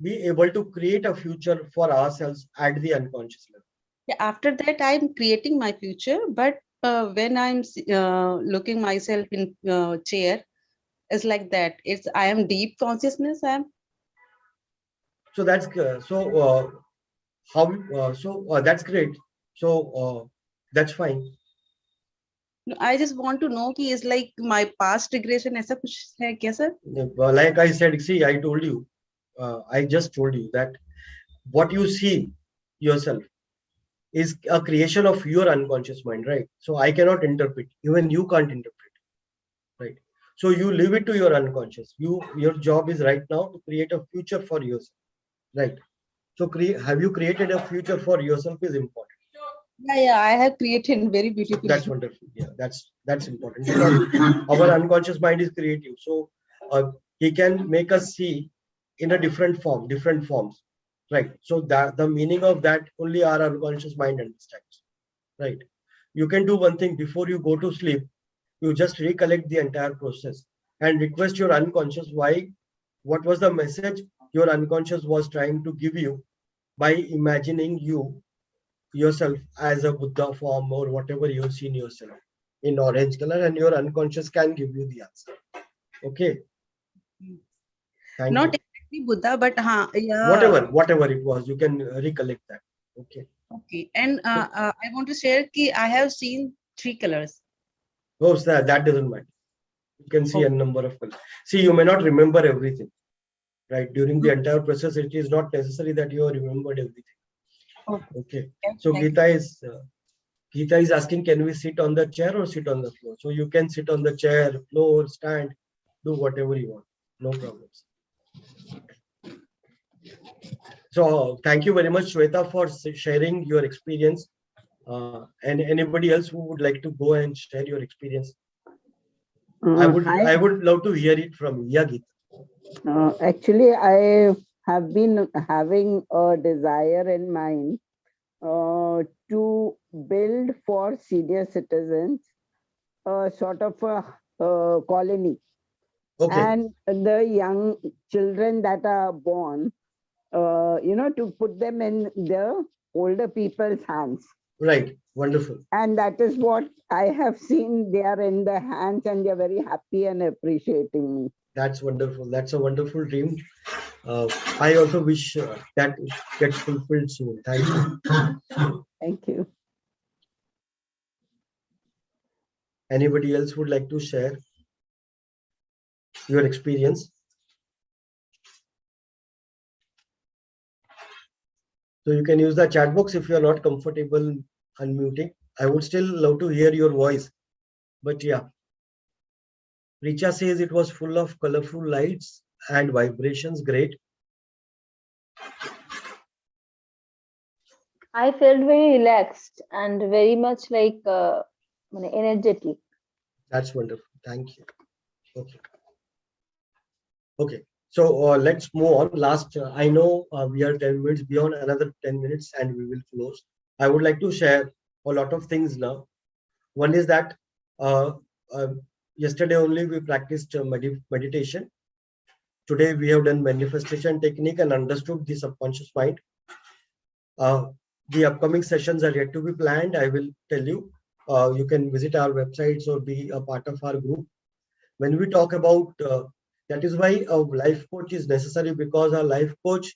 be able to create a future for ourselves at the unconscious level.
Yeah, after that, I'm creating my future, but when I'm looking myself in chair, it's like that. It's I am deep consciousness.
So that's how that's great. So that's fine.
I just want to know कि is like my past regression ऐसा कुछ है क्या sir?
Like I said, see, I told you, I just told you that what you see yourself is a creation of your unconscious mind, right? So I cannot interpret, even you can't interpret, right? So you leave it to your unconscious. Your job is right now to create a future for yourself, right? So have you created a future for yourself is important.
Yeah, I have created very beautiful.
That's wonderful. Yeah, that's important because our unconscious mind is creative. So he can make us see in a different forms, right? So that the meaning of that only our unconscious mind understands, right? You can do one thing before you go to sleep. You just recollect the entire process and request your unconscious what was the message your unconscious was trying to give you by imagining yourself as a Buddha form or whatever you've seen yourself in orange color, and your unconscious can give you the answer. Okay. Thank
Not
you.
exactly Buddha, but yeah.
Whatever it was, you can recollect that. Okay.
Okay, and I want to share कि I have seen 3 colors.
Oh, so that doesn't matter. You can see a number of colors. See, you may not remember everything, right? During the entire process, it is not necessary that you have remembered everything. Okay. So Geeta is asking, can we sit on the chair or sit on the floor? So you can sit on the chair, floor, stand, do whatever you want. No problems. So thank you very much, Shweta, for sharing your experience. And anybody else who would like to go and share your experience? I would love to hear it from you. Yeah, Geeta.
Actually, I have been having a desire in mind to build for senior citizens a sort of a colony.
Okay.
And the young children that are born, to put them in the older people's hands.
Right. Wonderful.
And that is what I have seen. They are in the hands and they're very happy and appreciating me.
That's wonderful. That's a wonderful dream. I also wish that gets fulfilled soon. Thank you.
Thank you.
Anybody else would like to share your experience? So you can use the chat box if you are not comfortable unmuting. I would still love to hear your voice. But yeah. Richa says it was full of colorful lights and vibrations. Great.
I felt very relaxed and very much like energetic.
That's wonderful. Thank you. Okay. Okay. So let's move on. Last, I know we are 10 minutes beyond, another 10 minutes and we will close. I would like to share a lot of things now. One is that uh, uh, yesterday only we practiced meditation. Today we have done manifestation technique and understood the subconscious mind. The upcoming sessions are yet to be planned. I will tell you. You can visit our websites or be a part of our group. When we talk about that is why a life coach is necessary, because a life coach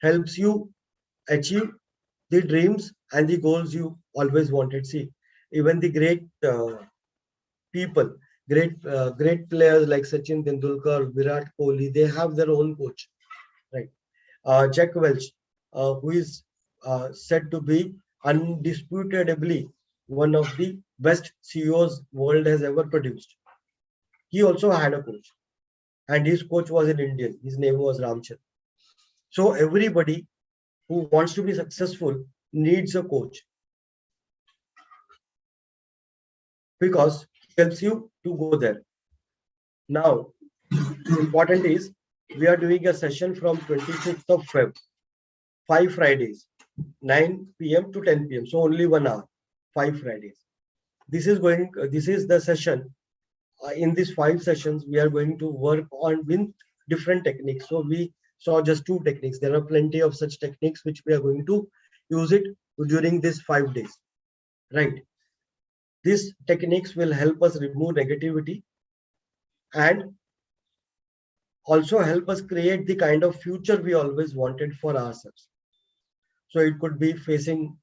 helps you achieve the dreams and the goals you always wanted. See, even the great people, great players like Sachin Tendulkar, Virat Kohli, they have their own coach, right? Jack Welch, who is said to be undisputably one of the best CEOs world has ever produced. He also had a coach, and his coach was an Indian. His name was Ramchand. So everybody who wants to be successful needs a coach, because he helps you to go there. Now, important is we are doing a session from 25th of Feb, 5 Fridays, 9 p.m. to 10 p.m. So only 1 hour, 5 Fridays. This is the session. In these 5 sessions, we are going to work on with different techniques. So we saw just 2 techniques. There are plenty of such techniques which we are going to use it during these 5 days, right? These techniques will help us remove negativity and also help us create the kind of future we always wanted for ourselves. So it could be finding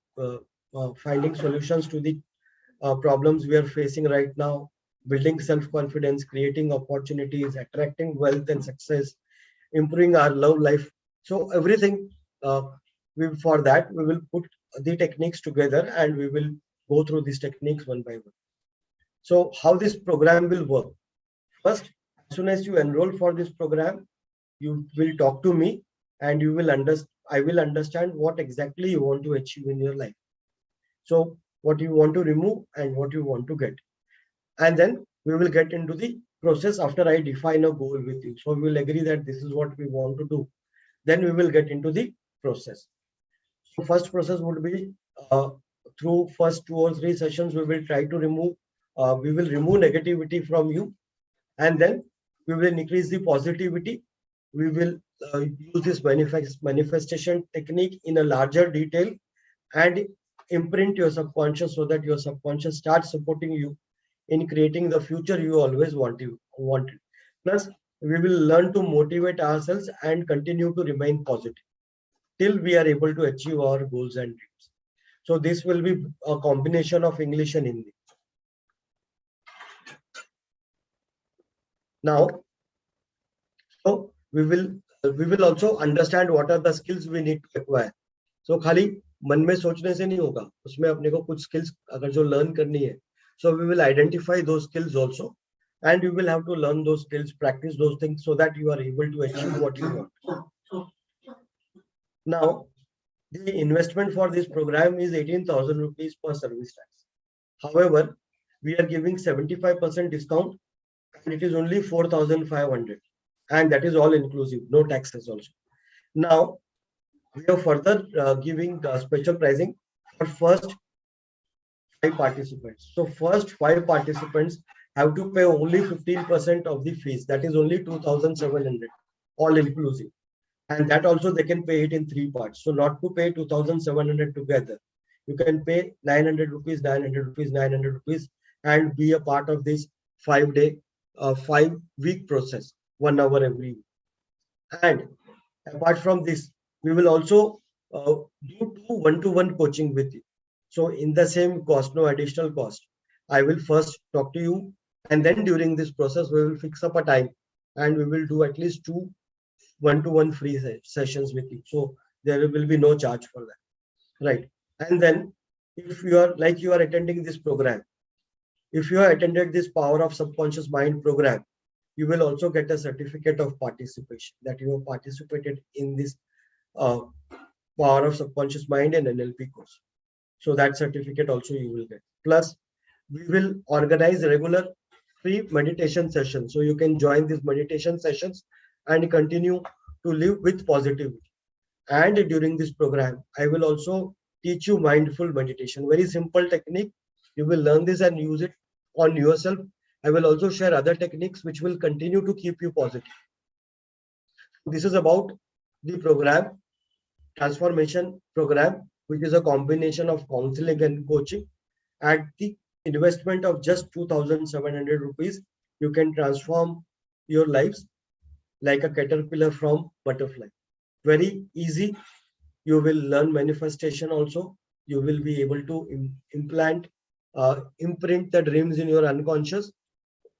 solutions to the problems we are facing right now, building self-confidence, creating opportunities, attracting wealth and success, improving our love life. So everything, for that, we will put the techniques together and we will go through these techniques one by one. So how this program will work? First, as soon as you enroll for this program, you will talk to me and you will I will understand what exactly you want to achieve in your life. So what you want to remove and what you want to get. And then we will get into the process after I define a goal with you. So we will agree that this is what we want to do. Then we will get into the process. So first process would be through first 2 or 3 sessions, we will try to remove, we will remove negativity from you, and then we will increase the positivity. We will use this manifestation technique in a larger detail and imprint your subconscious so that your subconscious starts supporting you in creating the future you always wanted. Plus, we will learn to motivate ourselves and continue to remain positive till we are able to achieve our goals and dreams. So this will be a combination of English and Hindi. Now, so we will also understand what are the skills we need to acquire. So खाली मन में सोचने से नहीं होगा, उसमें अपने को कुछ skills अगर जो learn करनी है, so we will identify those skills also, and you will have to learn those skills, practice those things so that you are able to achieve what you want. Now, the investment for this program is 18,000 rupees per service tax. However, we are giving 75% discount and it is only 4,500, and that is all inclusive, no taxes also. Now, we are further giving special pricing for first 5 participants. So first 5 participants have to pay only 15% of the fees. That is only 2,700, all inclusive. And that also they can pay it in 3 parts. So not to pay 2,700 together. You can pay 900 rupees, 900 rupees, 900 rupees, and be a part of this 5-day, 5-week process, 1 hour every week. And apart from this, we will also do 1-to-1 coaching with you. So in the same cost, no additional cost. I will first talk to you, and then during this process, we will fix up a time and we will do at least 2 1-to-1 free sessions with you. So there will be no charge for that, right? And then if you are attending this program, if you have attended this Power of Subconscious Mind program, you will also get a certificate of participation that you have participated in this uh, power of subconscious mind and NLP course. So that certificate also you will get. Plus, we will organize regular free meditation sessions. So you can join these meditation sessions and continue to live with positivity. And during this program, I will also teach you mindful meditation. Very simple technique. You will learn this and use it on yourself. I will also share other techniques which will continue to keep you positive. This is about the program, transformation program, which is a combination of counseling and coaching. At the investment of just 2,700 rupees, you can transform your lives like a caterpillar from butterfly. Very easy. You will learn manifestation also. You will be able to imprint the dreams in your unconscious,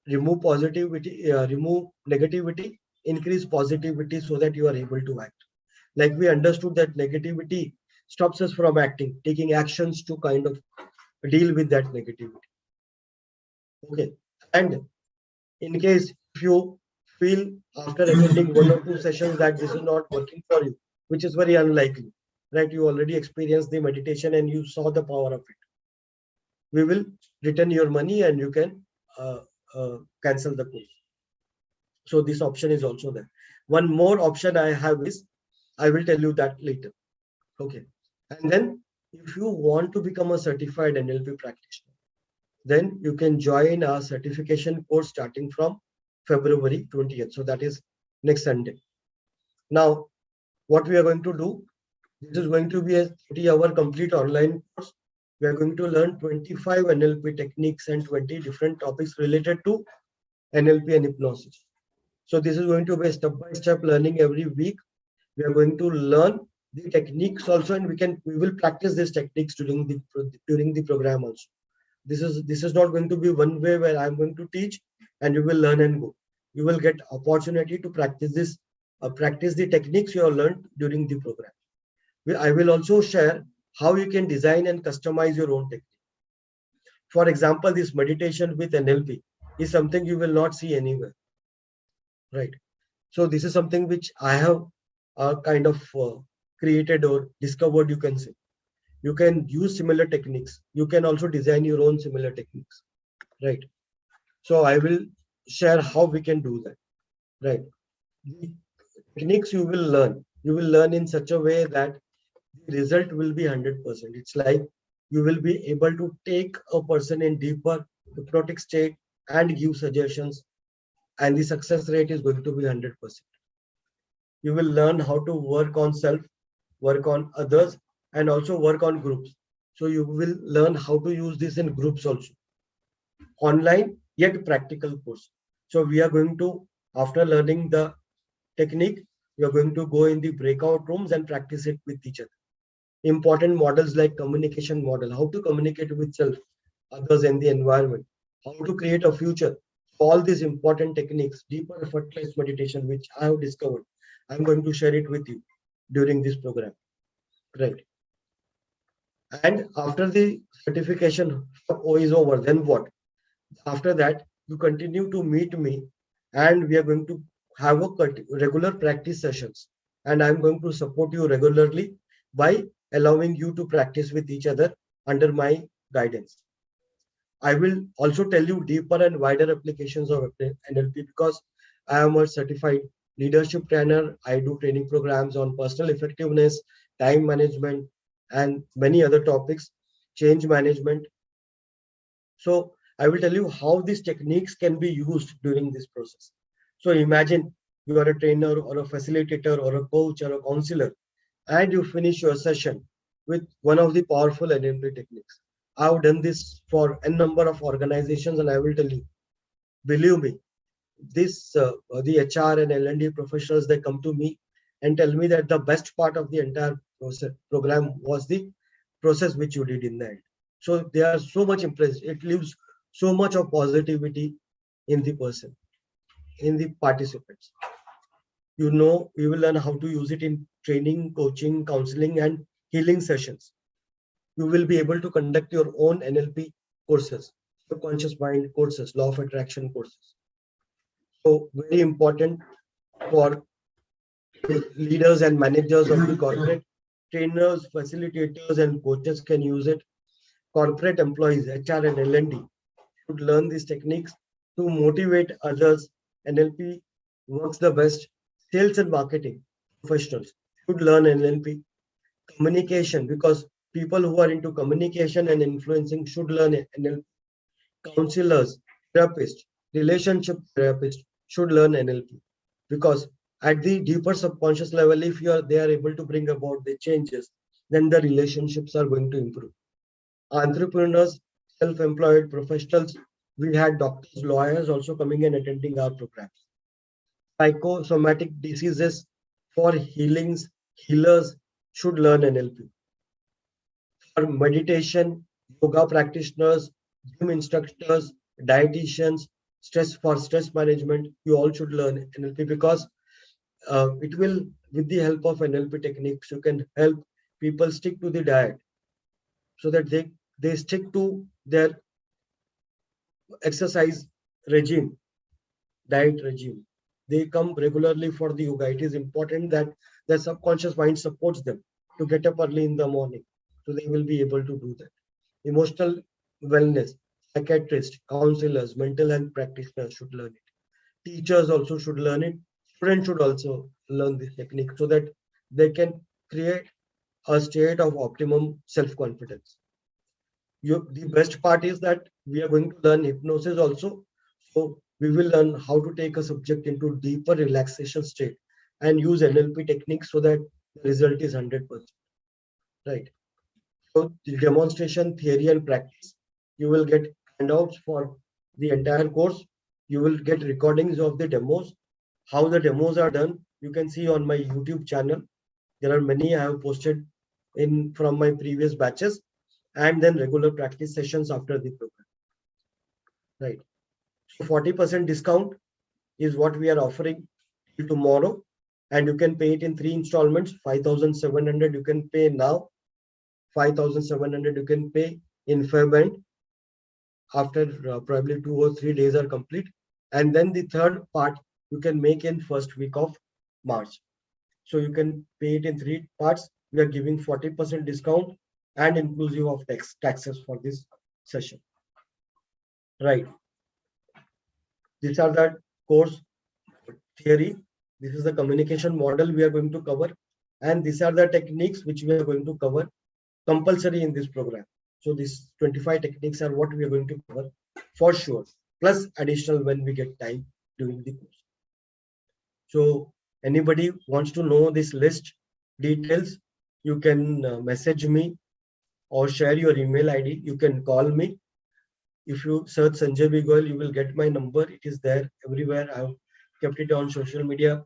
remove positivity, remove negativity, increase positivity so that you are able to act. Like we understood that negativity stops us from acting, taking actions to kind of deal with that negativity. Okay. And in case if you feel after attending one or two sessions that this is not working for you, which is very unlikely, right? You already experienced the meditation and you saw the power of it. We will return your money and you can cancel the course. So this option is also there. One more option I have is, I will tell you that later. Okay. And then if you want to become a certified NLP practitioner, then you can join our certification course starting from February 20th. So that is next Sunday. Now, what we are going to do, this is going to be a 30-hour complete online course. We are going to learn 25 NLP techniques and 20 different topics related to NLP and hypnosis. So this is going to be a step-by-step learning every week. We are going to learn the techniques also, and we will practice these techniques during the program also. This is not going to be one way where I'm going to teach and you will learn and go. You will get opportunity to practice this, practice the techniques you have learned during the program. I will also share how you can design and customize your own technique. For example, this meditation with NLP is something you will not see anywhere, right? So this is something which I have kind of created or discovered, you can say. You can use similar techniques. You can also design your own similar techniques, right? So I will share how we can do that, right? The techniques you will learn in such a way that the result will be 100%. It's like you will be able to take a person in deeper hypnotic state and give suggestions, and the success rate is going to be 100%. You will learn how to work on self, work on others, and also work on groups. So you will learn how to use this in groups also. Online yet practical course. So we are going to, after learning the technique, we are going to go in the breakout rooms and practice it with each other. Important models like communication model, how to communicate with self, others, and the environment, how to create a future. All these important techniques, deeper effortless meditation, which I have discovered, I'm going to share it with you during this program, right? And after the certification is over, then what? After that, you continue to meet me, and we are going to have a regular practice sessions. And I'm going to support you regularly by allowing you to practice with each other under my guidance. I will also tell you deeper and wider applications of NLP because I am a certified leadership trainer. I do training programs on personal effectiveness, time management, and many other topics, change management. So I will tell you how these techniques can be used during this process. So imagine you are a trainer or a facilitator or a coach or a counselor, and you finish your session with one of the powerful NLP techniques. I've done this for a number of organizations, and I will tell you, believe me, this the HR and L&D professionals, they come to me and tell me that the best part of the entire program was the process which you did in the end. So they are so much impressed. It leaves so much of positivity in the person, in the participants. You know, we will learn how to use it in training, coaching, counseling, and healing sessions. You will be able to conduct your own NLP courses, subconscious mind courses, law of attraction courses. So very important for leaders and managers of the corporate. Trainers, facilitators, and coaches can use it. Corporate employees, HR and L&D, should learn these techniques to motivate others. NLP works the best. Sales and marketing professionals should learn NLP. Communication, because people who are into communication and influencing should learn NLP. Counselors, therapists, relationship therapists should learn NLP, because at the deeper subconscious level, if they are able to bring about the changes, then the relationships are going to improve. Entrepreneurs, self-employed professionals, we had doctors, lawyers also coming and attending our programs. Psychosomatic diseases, for healers should learn NLP. For meditation, yoga practitioners, gym instructors, dietitians, stress management, you all should learn NLP, because it will, with the help of NLP techniques, you can help people stick to the diet, so that they stick to their exercise regime, diet regime. They come regularly for the yoga. It is important that their subconscious mind supports them to get up early in the morning, so they will be able to do that. Emotional wellness, psychiatrists, counselors, mental health practitioners should learn it. Teachers also should learn it. Students should also learn this technique, so that they can create a state of optimum self-confidence. The best part is that we are going to learn hypnosis also. So we will learn how to take a subject into deeper relaxation state and use NLP techniques, so that the result is 100%. Right. So the demonstration, theory and practice, you will get handouts for the entire course. You will get recordings of the demos, how the demos are done. You can see on my YouTube channel. There are many I have posted in from my previous batches, and then regular practice sessions after the program. Right. So 40% discount is what we are offering till tomorrow, and you can pay it in 3 installments. 5,700 you can pay now. 5,700 you can pay in Feb after probably 2 or 3 days are complete, and then the third part you can make in first week of March. So you can pay it in 3 parts. We are giving 40% discount and inclusive of taxes for this session. Right. These are the course theory. This is the communication model we are going to cover, and these are the techniques which we are going to cover compulsory in this program. So these 25 techniques are what we are going to cover for sure, plus additional when we get time during the course. So anybody wants to know this list details, you can message me or share your email ID. You can call me. If you search Sanjay B. Goyal, you will get my number. It is there everywhere. I have kept it on social media.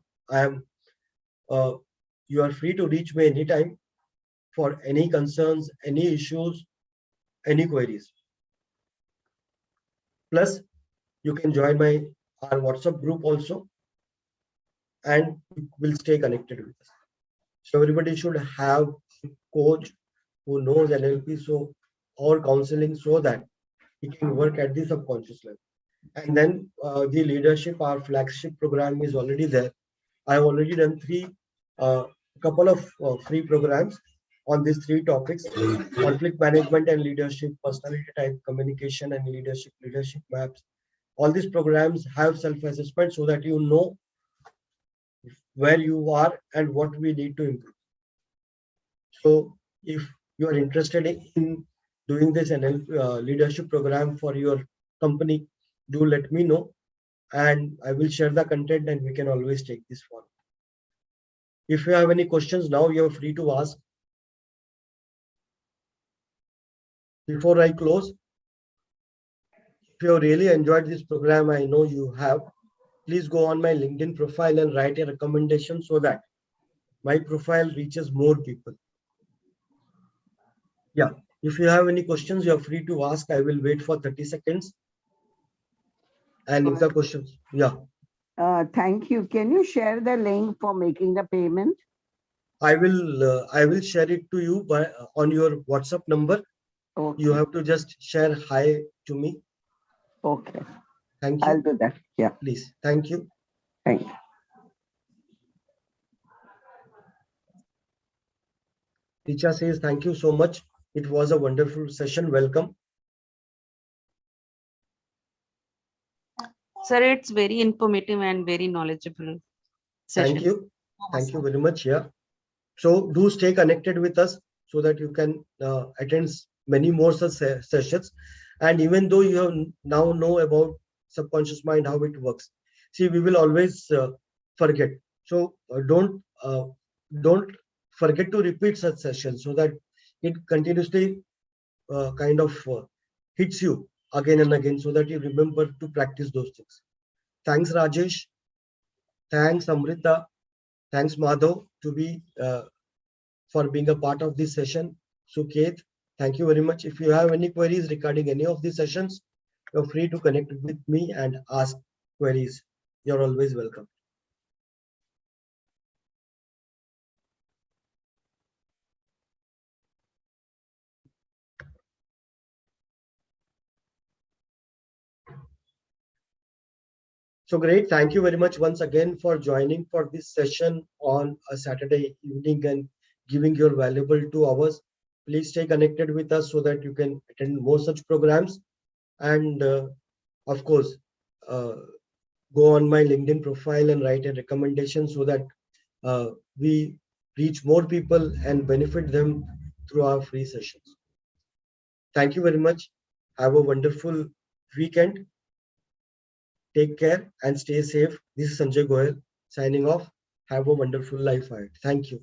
You are free to reach me anytime for any concerns, any issues, any queries. Plus, you can join our WhatsApp group also, and you will stay connected with us. So everybody should have a coach who knows NLP or counseling, so that he can work at the subconscious level. And then the leadership, our flagship program is already there. I've already done couple of free programs on these 3 topics: conflict management and leadership, personality type, communication and leadership maps. All these programs have self-assessment, so that you know where you are and what we need to improve. So if you are interested in doing this leadership program for your company, do let me know, and I will share the content, and we can always take this forward. If you have any questions now, you are free to ask. Before I close, if you really enjoyed this program, I know you have, please go on my LinkedIn profile and write a recommendation, so that my profile reaches more people. Yeah, if you have any questions, you are free to ask. I will wait for 30 seconds. And if the questions, yeah.
Thank you. Can you share the link for making the payment?
I will share it to you on your WhatsApp number.
Okay.
You have to just share hi to me.
Okay.
Thank you.
I'll do that. Yeah.
Please. Thank you.
Thank you.
Richa says, thank you so much. It was a wonderful session. Welcome.
Sir, it's very informative and very knowledgeable session.
Thank you. Thank you very much. Yeah. So do stay connected with us so that you can attend many more such sessions. And even though you have now know about subconscious mind, how it works, see, we will always forget. So don't forget to repeat such sessions so that it continuously kind of hits you again and again, so that you remember to practice those things. Thanks, Rajesh. Thanks, Amrita. Thanks, Madhav, to be for being a part of this session. Suket, thank you very much. If you have any queries regarding any of these sessions, you're free to connect with me and ask queries. You're always welcome. So great. Thank you very much once again for joining for this session on a Saturday evening and giving your valuable 2 hours. Please stay connected with us so that you can attend more such programs. And of course, go on my LinkedIn profile and write a recommendation so that we reach more people and benefit them through our free sessions. Thank you very much. Have a wonderful weekend. Take care and stay safe. This is Sanjay Goyal signing off. Have a wonderful life ahead. Thank you.